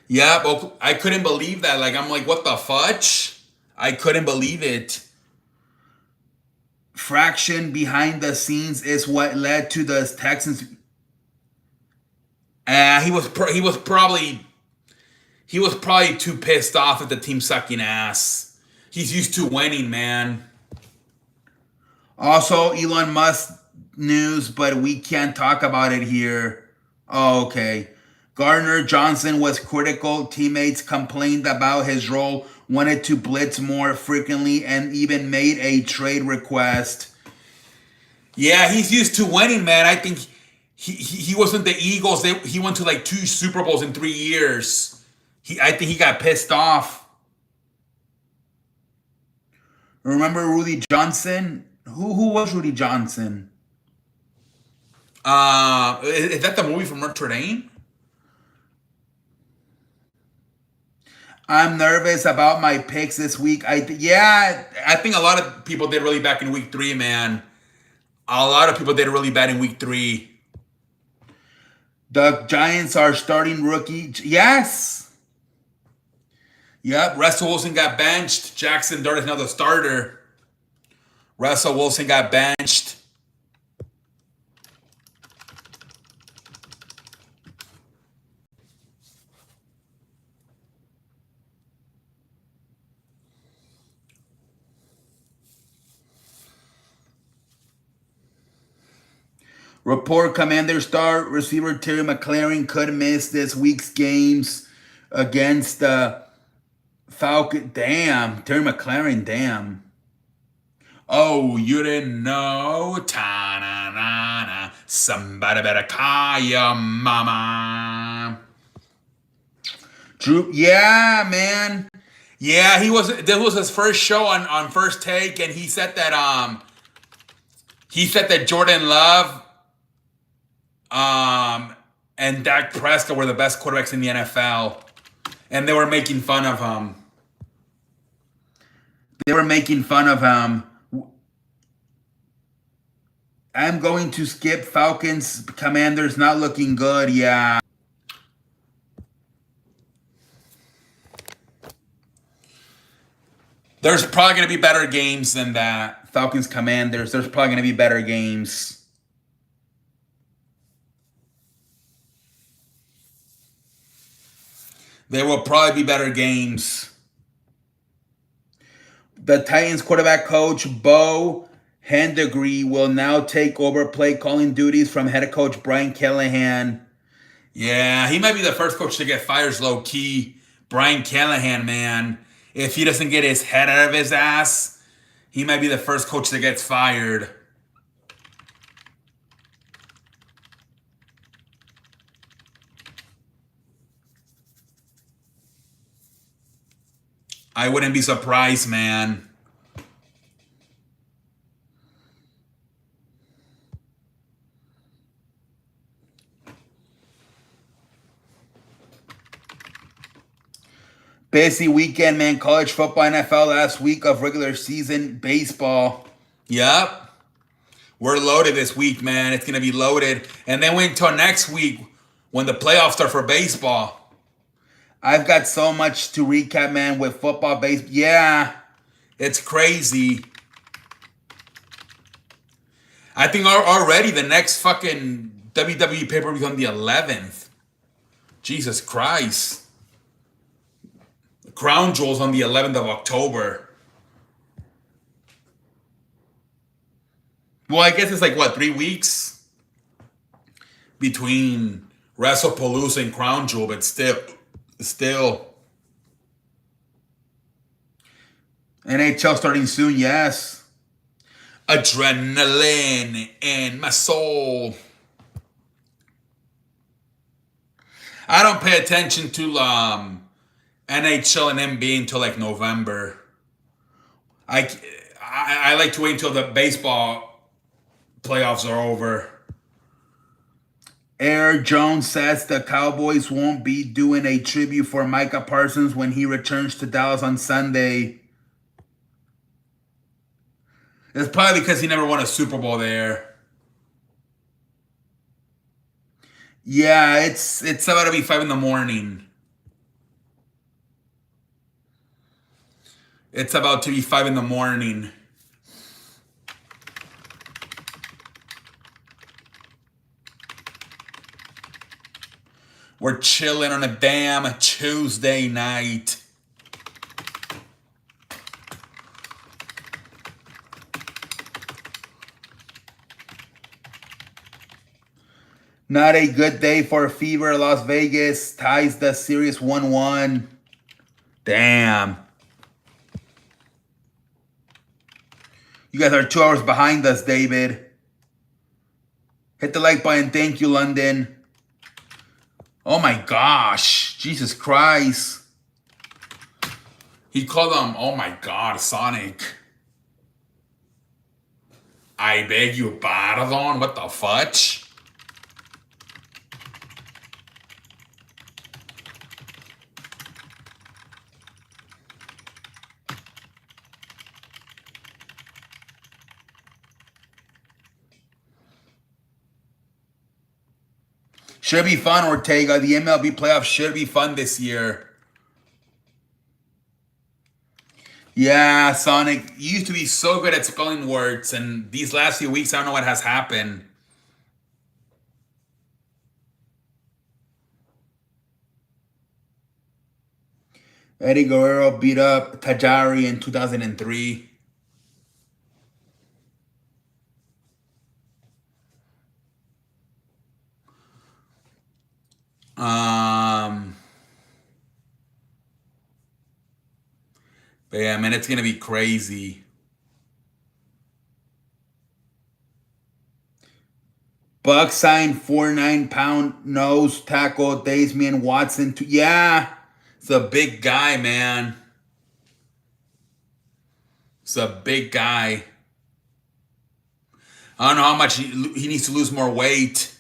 Yep, I couldn't believe that. Like, I'm like, what the fudge? I couldn't believe it. Fraction behind the scenes is what led to the Texans. He was probably too pissed off at the team sucking ass. He's used to winning, man. Also, Elon Musk news, but we can't talk about it here. Oh, okay. Gardner Johnson was critical. Teammates complained about his role, wanted to blitz more frequently, and even made a trade request. Yeah, he's used to winning, man. I think he wasn't the Eagles. He went to like 2 Super Bowls in 3 years. I think he got pissed off. Remember Rudy Johnson? Who was Rudy Johnson? Is that the movie from Notre Dame? I'm nervous about my picks this week. I think a lot of people did really back in week 3, man. A lot of people did really bad in week 3. The Giants are starting rookie. Yes. Yep. Russell Wilson got benched. Jackson Dart is now the starter. Russell Wilson got benched. Report Commander star receiver Terry McLaurin could miss this week's games against the Falcons. Damn, Terry McLaurin, damn. Oh, you didn't know? Ta-na-na. Somebody better call your mama. Drew, yeah, man. Yeah, this was his first show on First Take, and he said that Jordan Love and Dak Prescott were the best quarterbacks in the NFL, and they were making fun of him. They were making fun of him. I'm going to skip Falcons. Commanders not looking good. Yeah. There's probably going to be better games than that. Falcons Commanders. There's probably going to be better games. There will probably be better games. The Titans quarterback coach, Bo Hendegree, will now take over play calling duties from head coach Brian Callahan. Yeah, he might be the first coach to get fired low key. Brian Callahan, man. If he doesn't get his head out of his ass, he might be the first coach that gets fired. I wouldn't be surprised, man. Busy weekend, man. College football, NFL last week of regular season baseball. Yep. We're loaded this week, man. It's going to be loaded. And then wait until next week when the playoffs start for baseball. I've got so much to recap, man, with football, baseball. Yeah. It's crazy. I think already the next fucking WWE pay-per-view is on the 11th. Jesus Christ. Crown Jewel's on the 11th of October. Well, I guess it's like, what, 3 weeks? Between WrestlePalooza and Crown Jewel, but still. NHL starting soon, yes. Adrenaline in my soul. I don't pay attention to NHL and NBA until like November. I like to wait until the baseball playoffs are over. Aaron Jones says the Cowboys won't be doing a tribute for Micah Parsons when he returns to Dallas on Sunday. It's probably because he never won a Super Bowl there. Yeah, It's about to be 5 in the morning. It's about to be 5 in the morning. We're chilling on a damn Tuesday night. Not a good day for Fever. Las Vegas ties the series 1-1. Damn. You guys are 2 hours behind us, David. Hit the like button. Thank you, London. Oh my gosh. Jesus Christ. He called him, oh my God, Sonic. I beg you, pardon? What the fudge? Should be fun, Ortega. The MLB playoffs should be fun this year. Yeah, Sonic. You used to be so good at spelling words, and these last few weeks, I don't know what has happened. Eddie Guerrero beat up Tajiri in 2003. But yeah, man, it's gonna be crazy. Buck signed 4 9-pound nose tackle Damian Watson. Yeah, It's a big guy, man. It's a big guy. I don't know how much he needs to lose more weight.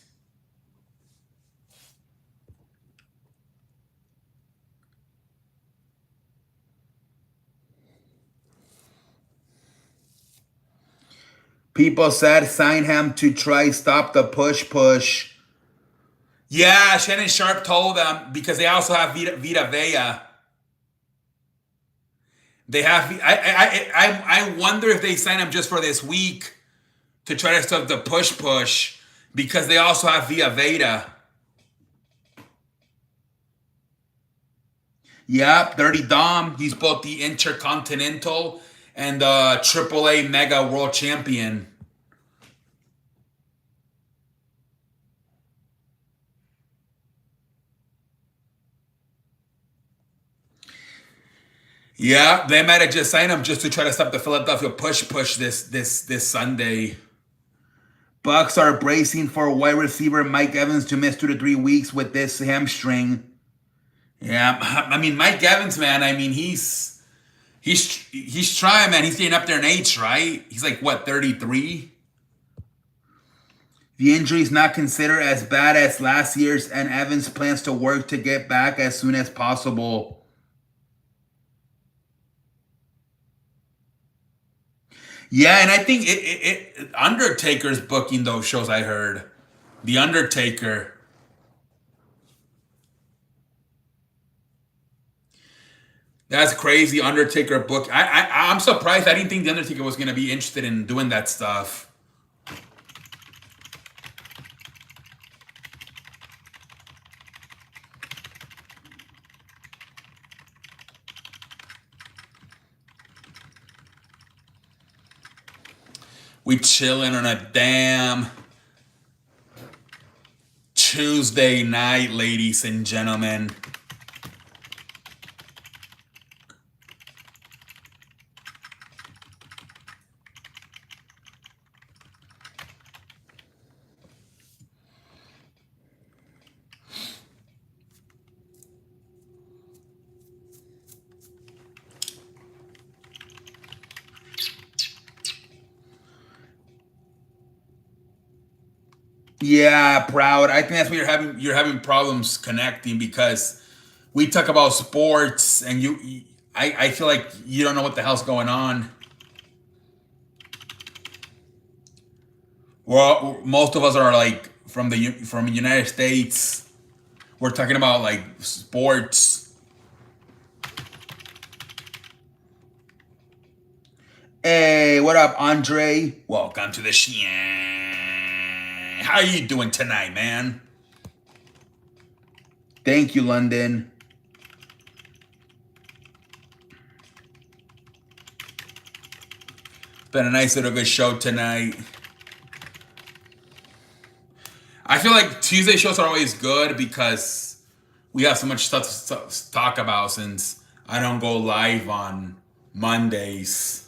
people said sign him to try stop the push. Yeah, Shannon Sharp told them because they also have Vita Vea. They have. I wonder if they sign him just for this week to try to stop the push because they also have Vita Veda. Yep, Dirty Dom. He's both the Intercontinental and the AAA Mega World Champion. Yeah, they might have just signed him just to try to stop the Philadelphia push this Sunday. Bucks are bracing for wide receiver Mike Evans to miss 2 to 3 weeks with this hamstring. Yeah, I mean Mike Evans, man. I mean he's trying, man. He's getting up there in age, right? He's like what, 33? The injury is not considered as bad as last year's, and Evans plans to work to get back as soon as possible. Yeah, and I think Undertaker's booking those shows. I heard The Undertaker. That's crazy. Undertaker book. I'm surprised. I didn't think The Undertaker was going to be interested in doing that stuff. We chilling on a damn Tuesday night, ladies and gentlemen. Yeah, proud. I think that's why you're having problems connecting because we talk about sports and I feel like you don't know what the hell's going on. Well, most of us are like from the United States. We're talking about like sports. Hey, what up, Andre? Welcome to the show. How you doing tonight, man? Thank you, London. Been a nice little good show tonight. I feel like Tuesday shows are always good because we have so much stuff to talk about since I don't go live on Mondays.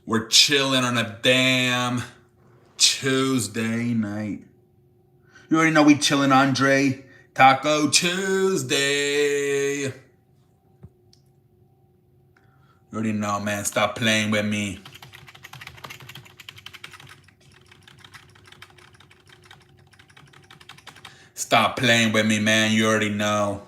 We're chilling on a damn Tuesday night. You already know we chilling, Andre. Taco Tuesday. You already know, man. Stop playing with me. Stop playing with me, man. You already know.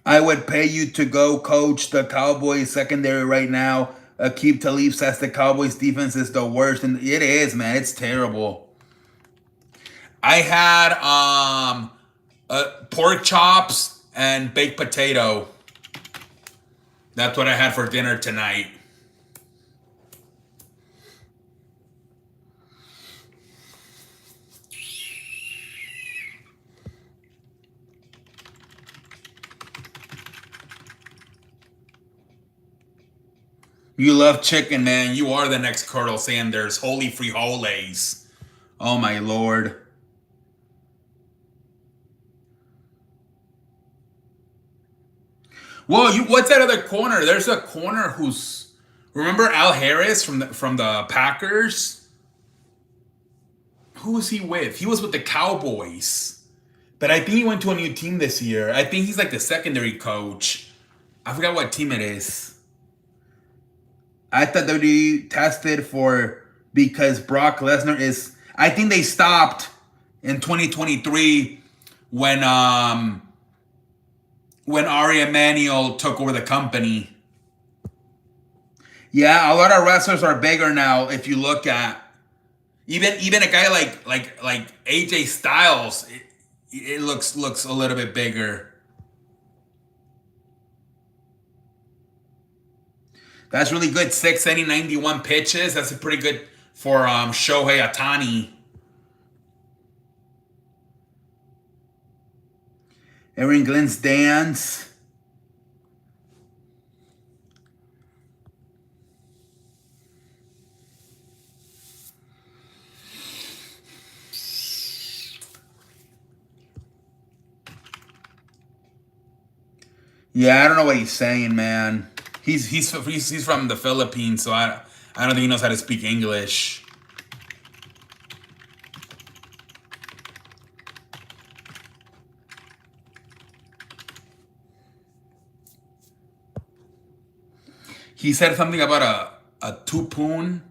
I would pay you to go coach the Cowboys secondary right now. Aqib Talib says the Cowboys defense is the worst, and it is, man. It's terrible. I had pork chops and baked potato. That's what I had for dinner tonight. You love chicken, man. You are the next Colonel Sanders. Holy frijoles. Oh my lord. Well, what's that other corner? There's a corner who's, remember Al Harris from the Packers? Who was he with? He was with the Cowboys. But I think he went to a new team this year. I think he's like the secondary coach. I forgot what team it is. I thought WWE tested for because Brock Lesnar is. I think they stopped In 2023 when Ari Emanuel took over the company. Yeah, a lot of wrestlers are bigger now. If you look at Even a guy like AJ Styles, it looks a little bit bigger. That's really good. 6 inning, 91 pitches. That's a pretty good for Shohei Ohtani. Aaron Glenn's dance. Yeah, I don't know what he's saying, man. He's from the Philippines, so I don't think he knows how to speak English. He said something about a Tupun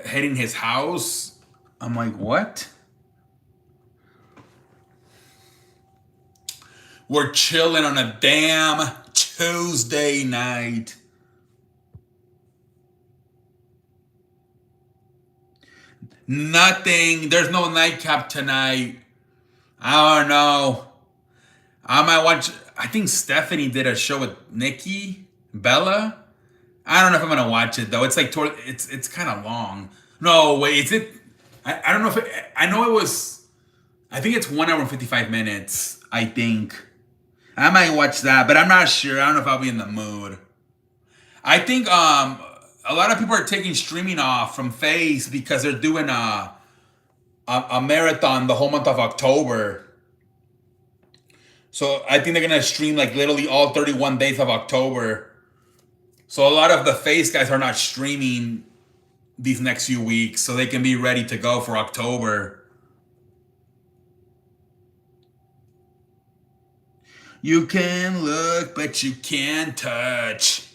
hitting his house. I'm like, what? We're chilling on a damn Tuesday night. Nothing. There's no nightcap tonight. I don't know. I might watch. I think Stephanie did a show with Nikki Bella. I don't know if I'm gonna watch it though. It's like it's kind of long. No, wait, is it? I don't know if I know it was. I think it's 1 hour and 55 minutes. I think. I might watch that, but I'm not sure. I don't know if I'll be in the mood. I think a lot of people are taking streaming off from Face because they're doing a marathon the whole month of October. So I think they're gonna stream like literally all 31 days of October. So a lot of the Face guys are not streaming these next few weeks, so they can be ready to go for October. You can look, but you can't touch.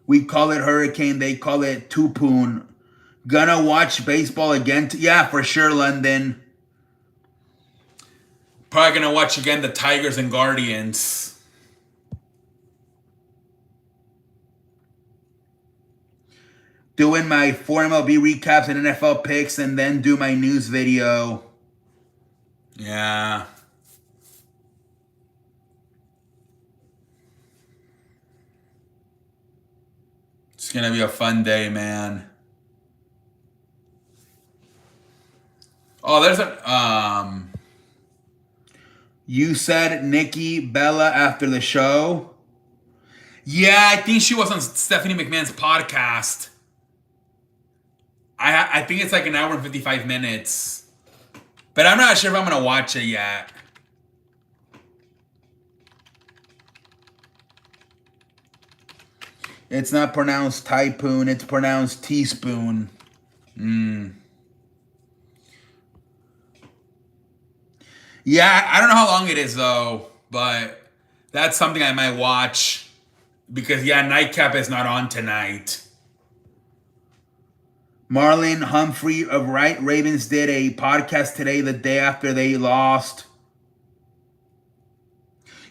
We call it hurricane. They call it Tupun. Gonna watch baseball again? Yeah, for sure, London. Probably gonna watch again the Tigers and Guardians. Doing my 4 MLB recaps and NFL picks, and then do my news video. Yeah. It's gonna be a fun day, man. Oh, there's a You said Nikki Bella after the show? yeah, I think she was on Stephanie McMahon's podcast. I think it's like 1 hour and 55 minutes. But I'm not sure if I'm gonna watch it yet. It's not pronounced typhoon, it's pronounced teaspoon. Yeah, I don't know how long it is though, but that's something I might watch. Because yeah, Nightcap is not on tonight. Marlon Humphrey of Right Ravens did a podcast today, the day after they lost.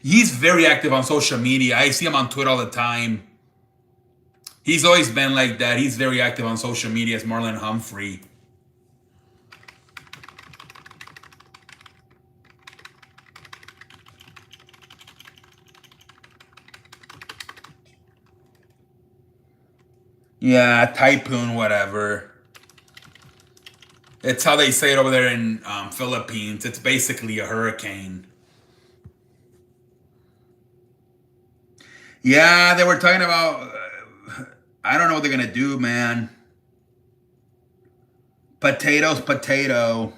He's very active on social media. I see him on Twitter all the time. He's always been like that. He's very active on social media as Marlon Humphrey. Yeah, typhoon, whatever. It's how they say it over there in Philippines. It's basically a hurricane. Yeah, they were talking about. I don't know what they're gonna do, man. Potatoes, potato.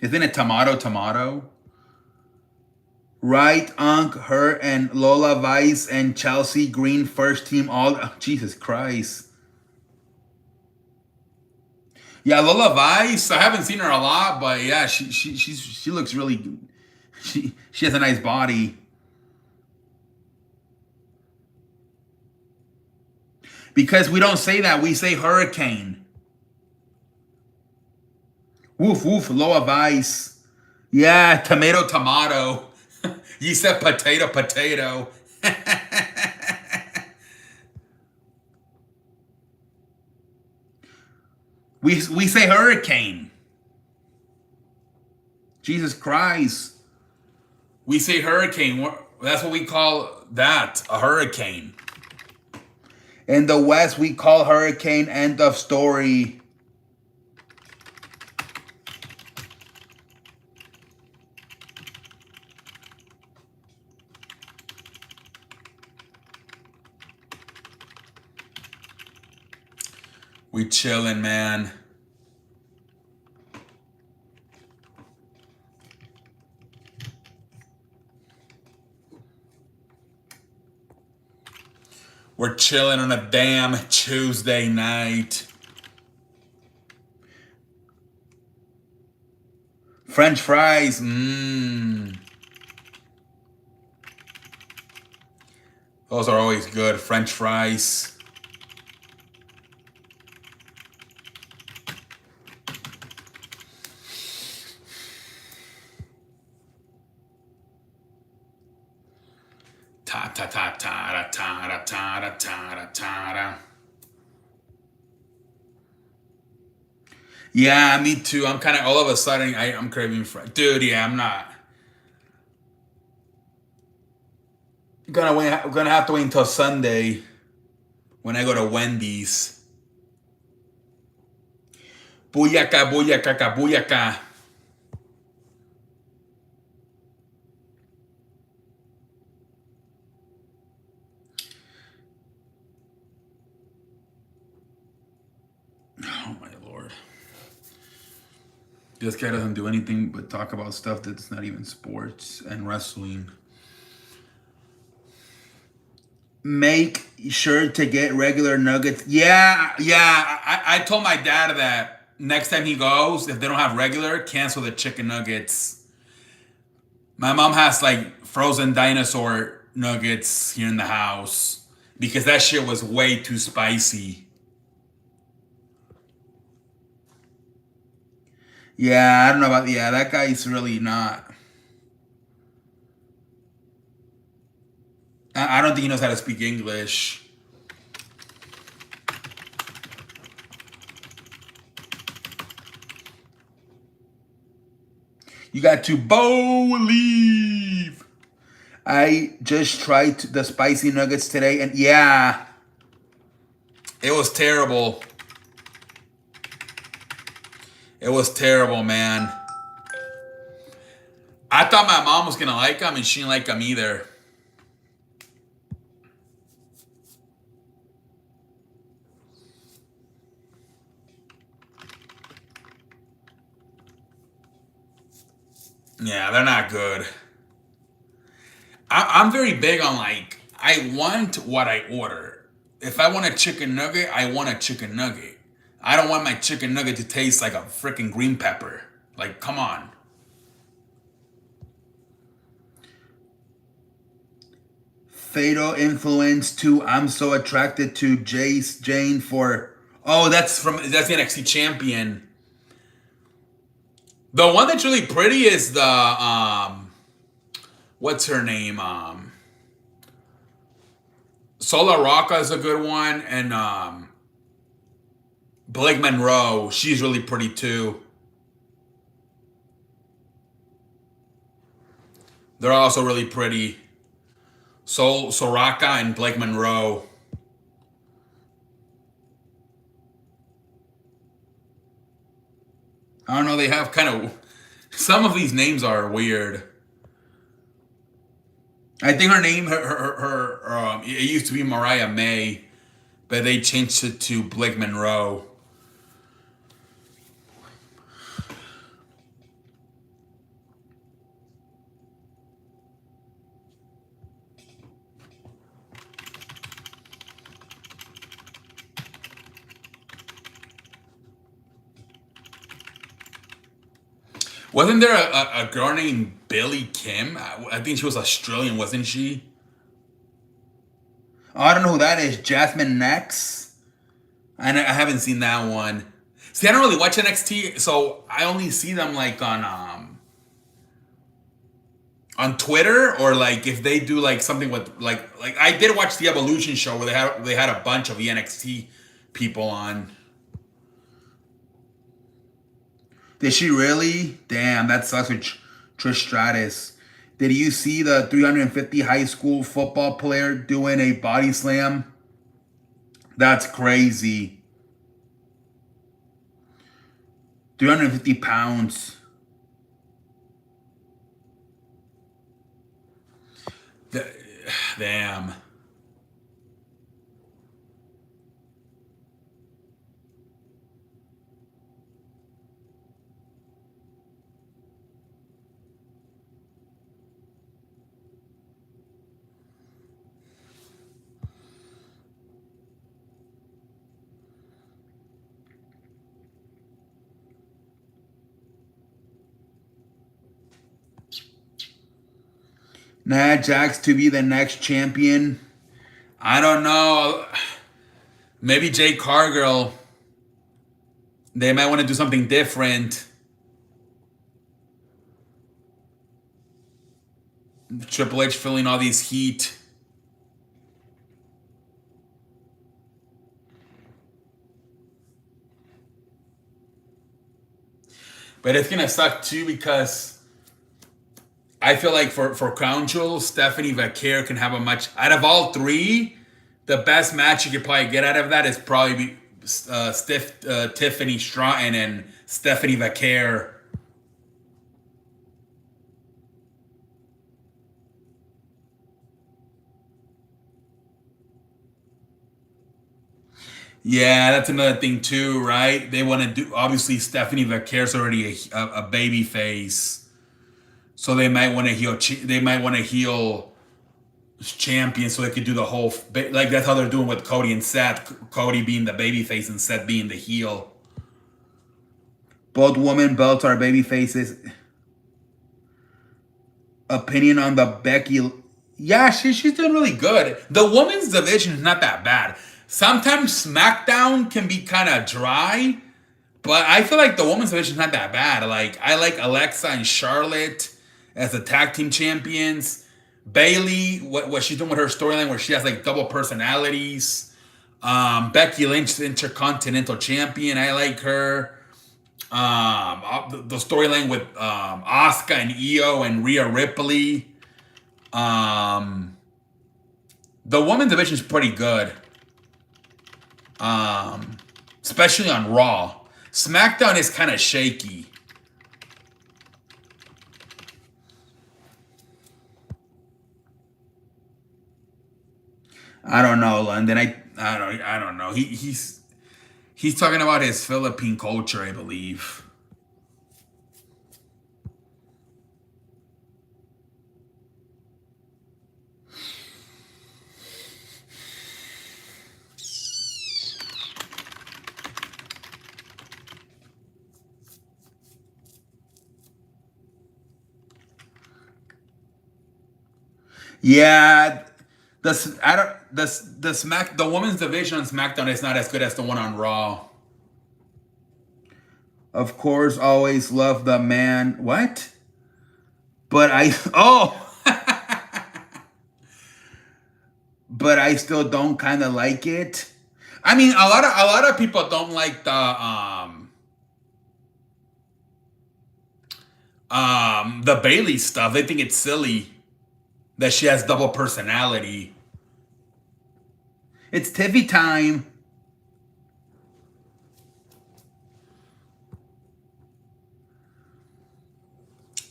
Isn't it tomato, tomato? Right, Unc, her, and Lola Vice and Chelsea Green first team all. Oh, Jesus Christ. Yeah, Lola Vice. I haven't seen her a lot, but yeah, she looks really good. She has a nice body. Because we don't say that, we say hurricane. Woof woof, Lola Vice. Yeah, tomato tomato. You said potato potato. We say hurricane. Jesus Christ. We say hurricane. That's what we call that, a hurricane. In the West, we call hurricane end of story. We chillin', man. We're chilling on a damn Tuesday night. French fries, Those are always good, French fries. Ta ta ta ta ta ta ta ta ta ta. Yeah, me too. I'm kind of all of a sudden I'm craving fries, dude. Yeah, I'm not. Gonna have to wait until Sunday when I go to Wendy's. Booyaka, booyaka, booyaka. Oh my Lord. This guy doesn't do anything but talk about stuff that's not even sports and wrestling. Make sure to get regular nuggets. Yeah. I told my dad that next time he goes, if they don't have regular, cancel the chicken nuggets. My mom has like frozen dinosaur nuggets here in the house because that shit was way too spicy. Yeah, I don't know about, yeah, that guy's really not. I don't think he knows how to speak English. You got to believe. I just tried the spicy nuggets today, and yeah, it was terrible. It was terrible, man. I thought my mom was gonna like them, and she didn't like them either. Yeah, they're not good. I'm very big on like, I want what I order. If I want a chicken nugget, I want a chicken nugget. I don't want my chicken nugget to taste like a freaking green pepper. Like, come on. Fatal influence to I'm so attracted to Jace Jane for. Oh, that's the NXT champion. The one that's really pretty is the what's her name? Sola Rocca is a good one, and Blake Monroe, she's really pretty too. They're also really pretty. Soraka and Blake Monroe. I don't know, they have kind of, some of these names are weird. I think her name, it used to be Mariah May, but they changed it to Blake Monroe. Wasn't there a girl named Billy Kim? I think she was Australian, wasn't she? Oh, I don't know who that is. Jasmine Nex. I haven't seen that one. See, I don't really watch NXT, so I only see them like on Twitter, or like if they do like something with like I did watch the Evolution show where they had a bunch of the NXT people on. Did she really? Damn, that sucks with Trish Stratus. Did you see the 350 high school football player doing a body slam? That's crazy. 350 pounds. The- Damn. Nia Jax to be the next champion. I don't know. Maybe Jay Cargill. They might want to do something different. Triple H feeling all these heat. But it's gonna suck too because I feel like for Crown Jewel, Stephanie Vaquer can have a much out of all three. The best match you could probably get out of that is probably Tiffany Stratton and Stephanie Vaquer. Yeah, that's another thing too, right? They want to do obviously Stephanie Vaquer's already a baby face, so they might want to heal. They might want to heal champion so they could do the whole like that's how they're doing with Cody and Seth. Cody being the baby face and Seth being the heel. Both women belts are baby faces. Opinion on the Becky. Yeah, she's doing really good. The women's division is not that bad. Sometimes SmackDown can be kind of dry, but I feel like the women's division is not that bad. Like I like Alexa and Charlotte as the tag team champions. Bailey, what she's doing with her storyline where she has like double personalities. Becky Lynch, Intercontinental Champion. I like her. The storyline with Asuka and Io and Rhea Ripley. The women's division is pretty good. Especially on Raw. SmackDown is kind of shaky. I don't know, London. I don't know. He's talking about his Philippine culture, I believe. Yeah, The women's division on SmackDown is not as good as the one on Raw. of course, always love the man. What? But I oh, but I still don't kind of like it. I mean, a lot of people don't like the Bailey stuff. They think it's silly that she has double personality. It's Tiffy time.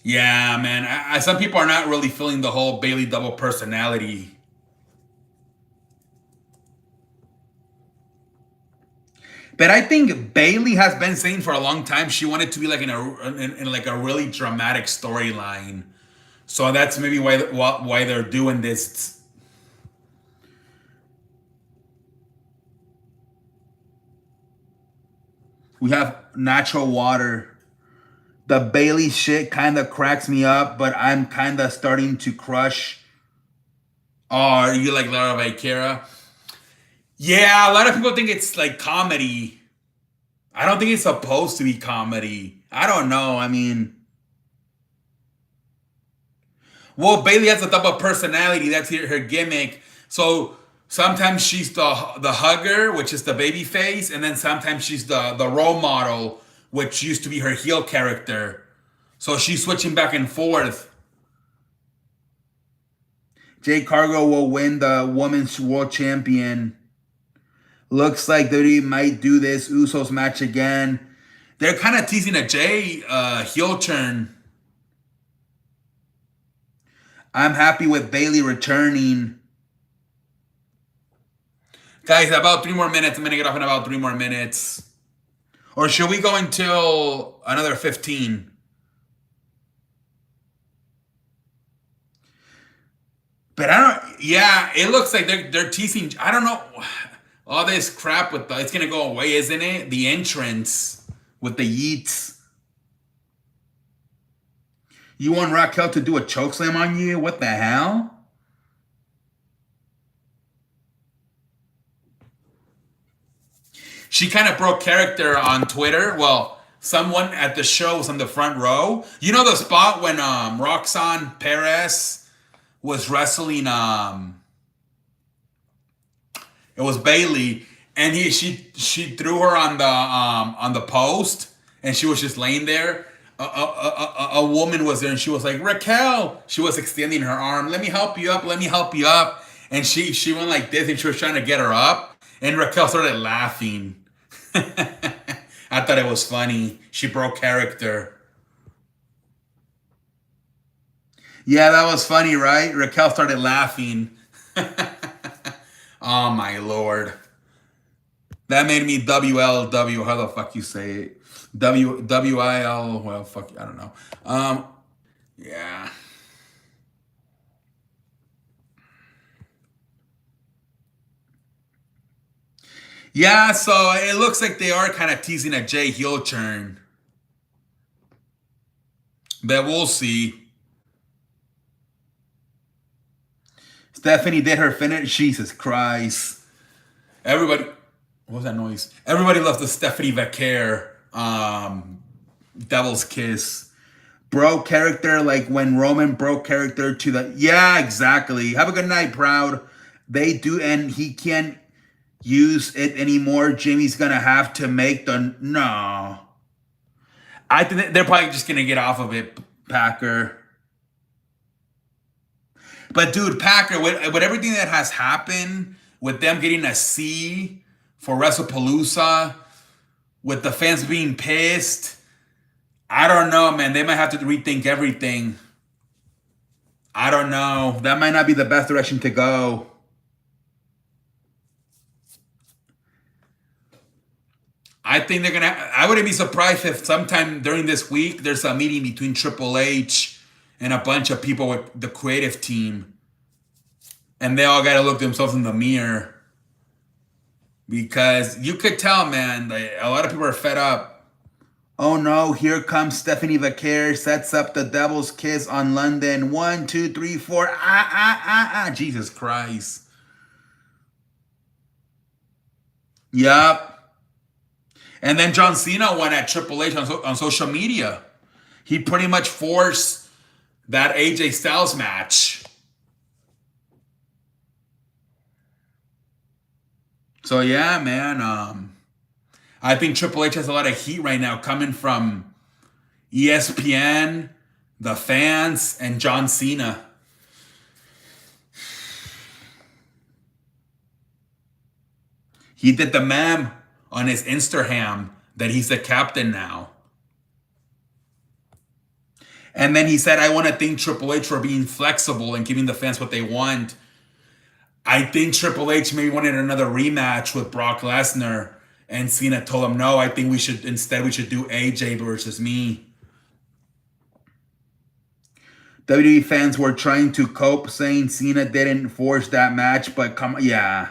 Yeah, man. Some people are not really feeling the whole Bailey double personality. But I think Bailey has been saying for a long time she wanted to be like in like a really dramatic storyline. So that's maybe why they're doing this. we have natural water. The Bailey shit kind of cracks me up, but I'm kind of starting to crush. Oh, you like Lara Vaikera? Yeah, a lot of people think it's like comedy. I don't think it's supposed to be comedy. I don't know. I mean, Well, Bailey has a double personality. That's her gimmick. So sometimes she's the hugger, which is the baby face, and then sometimes she's the role model, which used to be her heel character. So she's switching back and forth. Jade Cargill will win the Women's World Champion. Looks like they might do this Usos match again. They're kind of teasing a Jay heel turn. I'm happy with Bailey returning. Guys, about 3 more minutes. I'm gonna get off in about 3 more minutes. Or should we go until another 15? But I don't. Yeah, it looks like they're teasing. I don't know. All this crap with it's gonna go away, isn't it? The entrance with the yeets. You want Raquel to do a chokeslam on you? What the hell? She kind of broke character on Twitter. Well, someone at the show was on the front row. You know the spot when Roxanne Perez was wrestling it was Bailey, and she threw her on the post, and she was just laying there. A woman was there, and she was like, Raquel. She was extending her arm. Let me help you up. Let me help you up. And she went like this, and she was trying to get her up, and Raquel started laughing. I thought it was funny. She broke character. Yeah, that was funny, right? Raquel started laughing. Oh my lord. That made me WLW. How the fuck you say it? WIL. Well, fuck. I don't know. Yeah. Yeah. So it looks like they are kind of teasing a Jay heel turn, but we'll see. Stephanie did her finish. Jesus Christ. Everybody, what was that noise? Everybody loves the Stephanie Vaquer Devil's Kiss. Broke character like when Roman broke character to the... Yeah, exactly. Have a good night, Proud. They do, and he can't use it anymore. Jimmy's going to have to make the... No. I think they're probably just going to get off of it, Packer. But dude, Packer, with everything that has happened, with them getting a C for WrestlePalooza, with the fans being pissed, I don't know, man. They might have to rethink everything. I don't know. That might not be the best direction to go. I think they're gonna. I wouldn't be surprised if sometime during this week there's a meeting between Triple H and a bunch of people with the creative team, and they all got to look themselves in the mirror, because you could tell, man, like, a lot of people are fed up. Oh no, here comes Stephanie Vaquer, sets up the Devil's Kiss on London. 1, 2, 3, 4. Jesus Christ. Yup. And then John Cena went at Triple H on social media. He pretty much forced that AJ Styles match. So yeah, man. I think Triple H has a lot of heat right now coming from ESPN, the fans, and John Cena. He did the meme on his Instagram that he's the captain now. And then he said, I want to thank Triple H for being flexible and giving the fans what they want. I think Triple H maybe wanted another rematch with Brock Lesnar, and Cena told him, no, I think we should do AJ versus me. WWE fans were trying to cope, saying Cena didn't force that match, but yeah.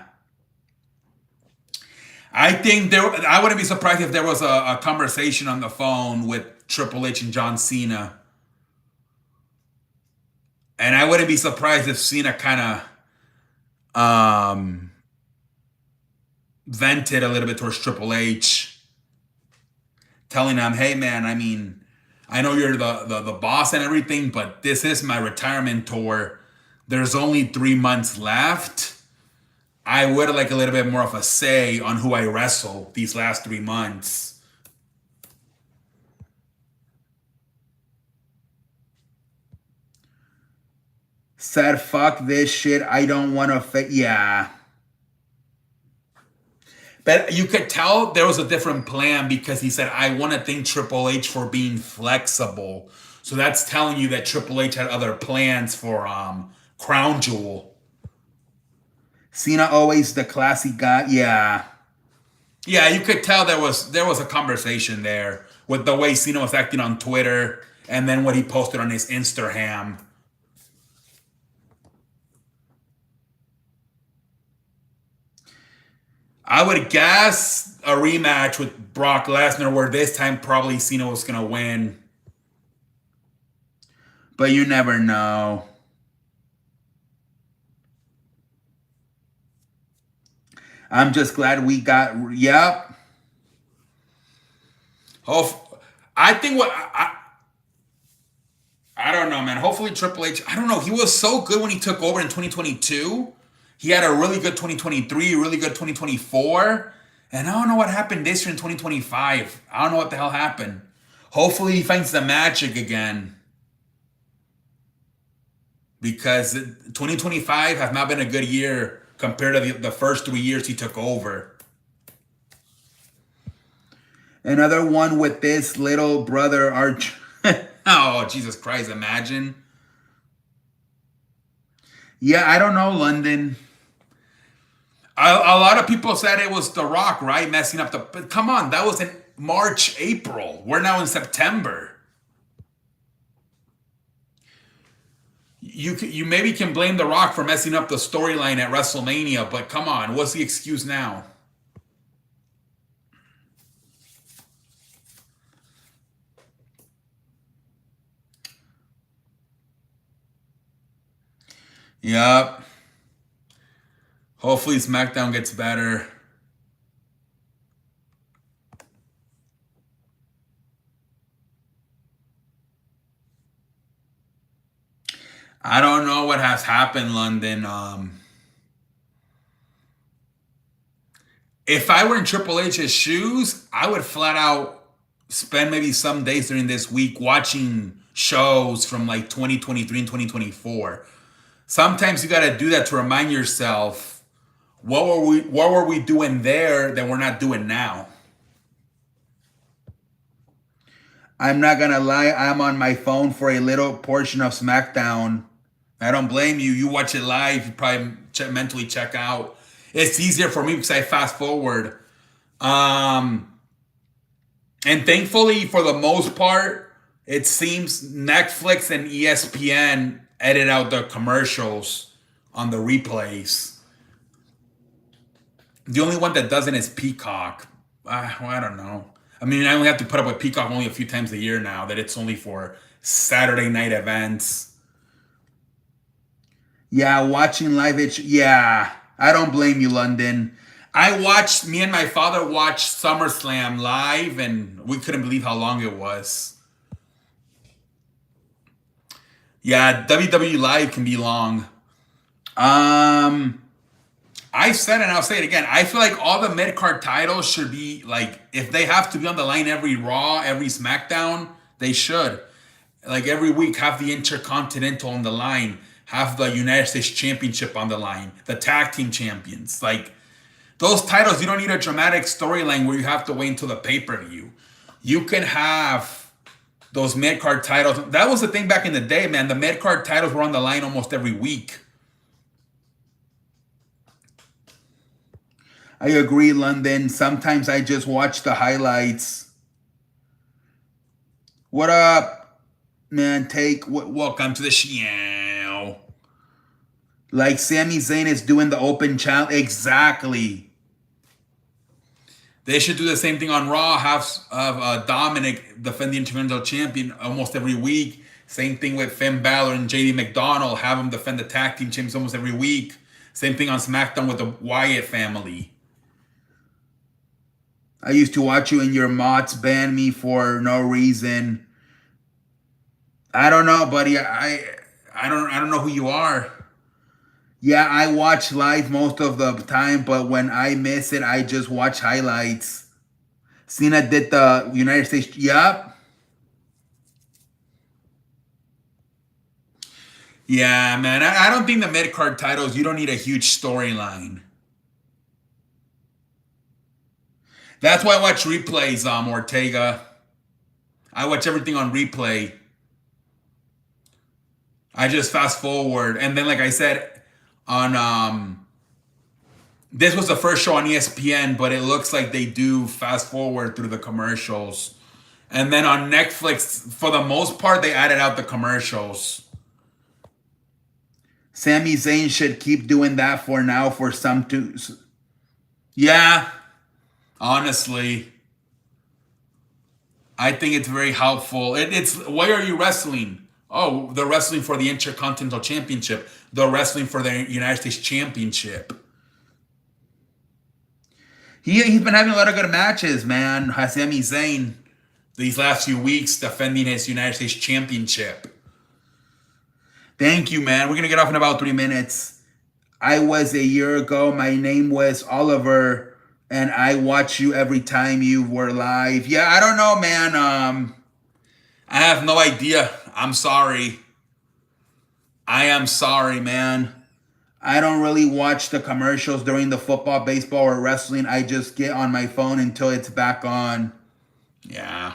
I think I wouldn't be surprised if there was a conversation on the phone with Triple H and John Cena. And I wouldn't be surprised if Cena kind of vented a little bit towards Triple H, telling him, hey man, I mean, I know you're the boss and everything, but this is my retirement tour. There's only 3 months left. I would like a little bit more of a say on who I wrestle these last 3 months. Said, fuck this shit. I don't want to yeah. But you could tell there was a different plan because he said, I want to thank Triple H for being flexible. So that's telling you that Triple H had other plans for Crown Jewel. Cena always the classy guy. Yeah. Yeah, you could tell there was a conversation there with the way Cena was acting on Twitter and then what he posted on his Instagram. I would guess a rematch with Brock Lesnar where this time probably Cena was going to win. But you never know. I'm just glad we got, yep. I think I don't know, man. Hopefully Triple H, I don't know. He was so good when he took over in 2022. He had a really good 2023, really good 2024. And I don't know what happened this year in 2025. I don't know what the hell happened. Hopefully he finds the magic again. Because 2025 has not been a good year compared to the first 3 years he took over. Another one with this little brother Arch. Oh, Jesus Christ, imagine. Yeah, I don't know, London. A lot of people said it was The Rock, right? Messing up but come on, that was in March, April. We're now in September. You maybe can blame The Rock for messing up the storyline at WrestleMania, but come on, what's the excuse now? Yep. Hopefully SmackDown gets better. I don't know what has happened, London. If I were in Triple H's shoes, I would flat out spend maybe some days during this week watching shows from like 2023 and 2024. Sometimes you got to do that to remind yourself, what were we doing there that we're not doing now? I'm not going to lie. I'm on my phone for a little portion of SmackDown. I don't blame you. You watch it live, you probably mentally check out. It's easier for me because I fast forward. And thankfully, for the most part, it seems Netflix and ESPN edit out the commercials on the replays. The only one that doesn't is Peacock. I don't know. I mean, I only have to put up with Peacock only a few times a year now, that it's only for Saturday night events. Yeah, watching live, yeah, I don't blame you, London. Me and my father watched SummerSlam live, and we couldn't believe how long it was. Yeah, WWE Live can be long. I said it and I'll say it again. I feel like all the mid-card titles should be, like, if they have to be on the line every Raw, every SmackDown, they should. Like, every week, have the Intercontinental on the line. Have the United States Championship on the line. The Tag Team Champions. Like, those titles, you don't need a dramatic storyline where you have to wait until the pay-per-view. You can have those mid card titles. That was the thing back in the day, man. The mid card titles were on the line almost every week. I agree, London. Sometimes I just watch the highlights. What up, man? Welcome to the show. Like Sami Zayn is doing the open challenge. Exactly. They should do the same thing on Raw. Have Dominic defend the Intercontinental Champion almost every week. Same thing with Finn Balor and JD McDonald. Have them defend the tag team champions almost every week. Same thing on SmackDown with the Wyatt family. I used to watch you and your mods ban me for no reason. I don't know, buddy. I don't know who you are. Yeah, I watch live most of the time, but when I miss it, I just watch highlights. Cena did the United States. Yup. Yeah, man. I don't think the mid-card titles, you don't need a huge storyline. That's why I watch replays, Ortega. I watch everything on replay. I just fast forward. And then, like I said, on this was the first show on ESPN, but it looks like they do fast forward through the commercials. And then on Netflix, for the most part, they added out the commercials. Sami Zayn should keep doing that for now for some to. Yeah, honestly, I think it's very helpful. It's why are you wrestling? Oh, they're wrestling for the Intercontinental Championship. They're wrestling for the United States Championship. He's been having a lot of good matches, man. Sami Zayn. These last few weeks defending his United States Championship. Thank you, man. We're going to get off in about 3 minutes. I was a year ago. My name was Oliver, and I watch you every time you were live. Yeah, I don't know, man. I have no idea. I'm sorry. I am sorry, man. I don't really watch the commercials during the football, baseball, or wrestling. I just get on my phone until it's back on. Yeah.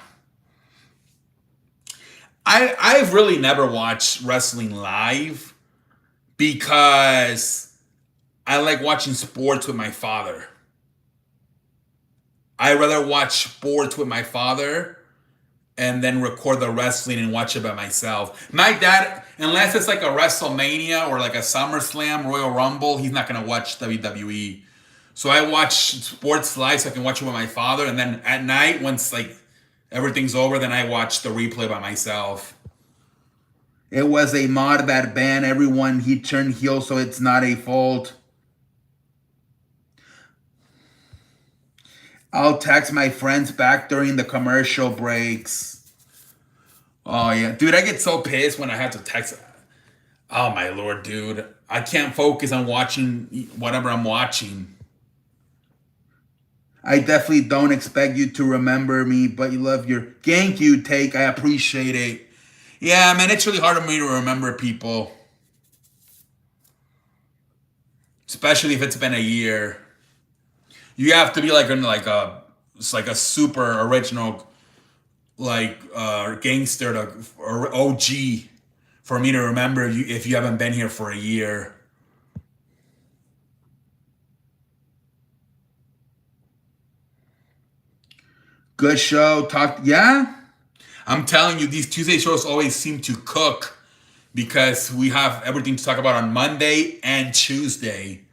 I've really never watched wrestling live because I like watching sports with my father. I'd rather watch sports with my father and then record the wrestling and watch it by myself. My dad, unless it's like a WrestleMania or like a SummerSlam, Royal Rumble, he's not going to watch WWE. So I watch sports live so I can watch it with my father. And then at night, once like everything's over, then I watch the replay by myself. It was a mod that banned everyone. He turned heel, so it's not a fault. I'll text my friends back during the commercial breaks. Oh, yeah. Dude, I get so pissed when I have to text. Oh, my Lord, dude. I can't focus on watching whatever I'm watching. I definitely don't expect you to remember me, but you love your thank you take. I appreciate it. Yeah, man, it's really hard for me to remember people. Especially if it's been a year. You have to be like it's like a super original gangster or OG for me to remember you if you haven't been here for a year. Good show. Yeah? I'm telling you, these Tuesday shows always seem to cook because we have everything to talk about on Monday and Tuesday.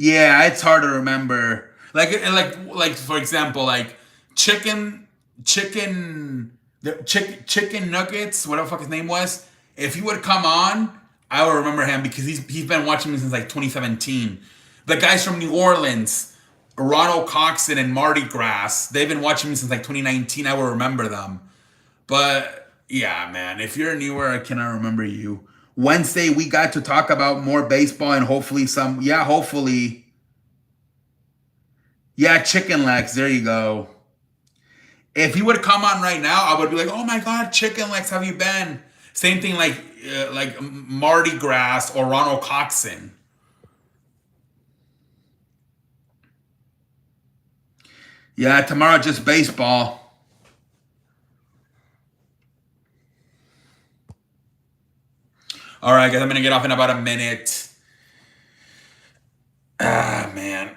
Yeah, it's hard to remember. Like for example, like chicken nuggets, whatever the fuck his name was. If he would come on, I would remember him because he's been watching me since like 2017. The guys from New Orleans, Ronald Coxon and Mardi Gras, they've been watching me since like 2019. I will remember them. But yeah, man, if you're newer, I cannot remember you. Wednesday, we got to talk about more baseball and hopefully hopefully. Yeah, chicken legs. There you go. If he would come on right now, I would be like, oh my God, chicken legs, have you been? Same thing like Mardi Gras or Ronald Coxon. Yeah, tomorrow just baseball. All right, guys, I'm gonna get off in about a minute. Ah, man.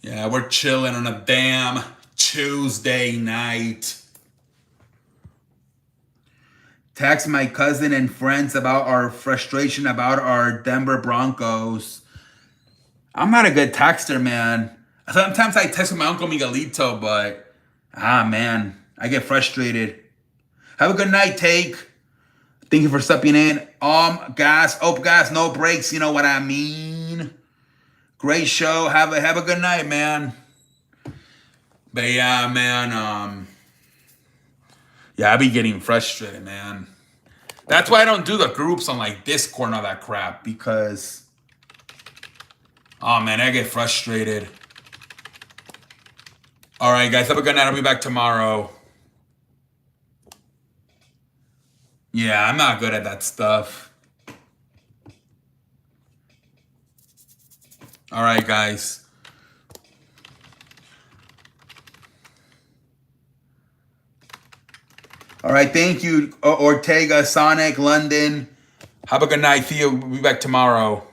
Yeah, we're chilling on a damn Tuesday night. Text my cousin and friends about our frustration about our Denver Broncos. I'm not a good texter, man. Sometimes I text with my uncle Miguelito, but man, I get frustrated. Have a good night, Take. Thank you for stepping in. Gas, no breaks. You know what I mean. Great show. Have a good night, man. But yeah, man, yeah, I be getting frustrated, man. That's why I don't do the groups on like Discord and all that crap, because oh man, I get frustrated. All right, guys, have a good night. I'll be back tomorrow. Yeah, I'm not good at that stuff. All right, guys. All right, thank you, Ortega, Sonic, London. Have a good night. See you. We'll be back tomorrow.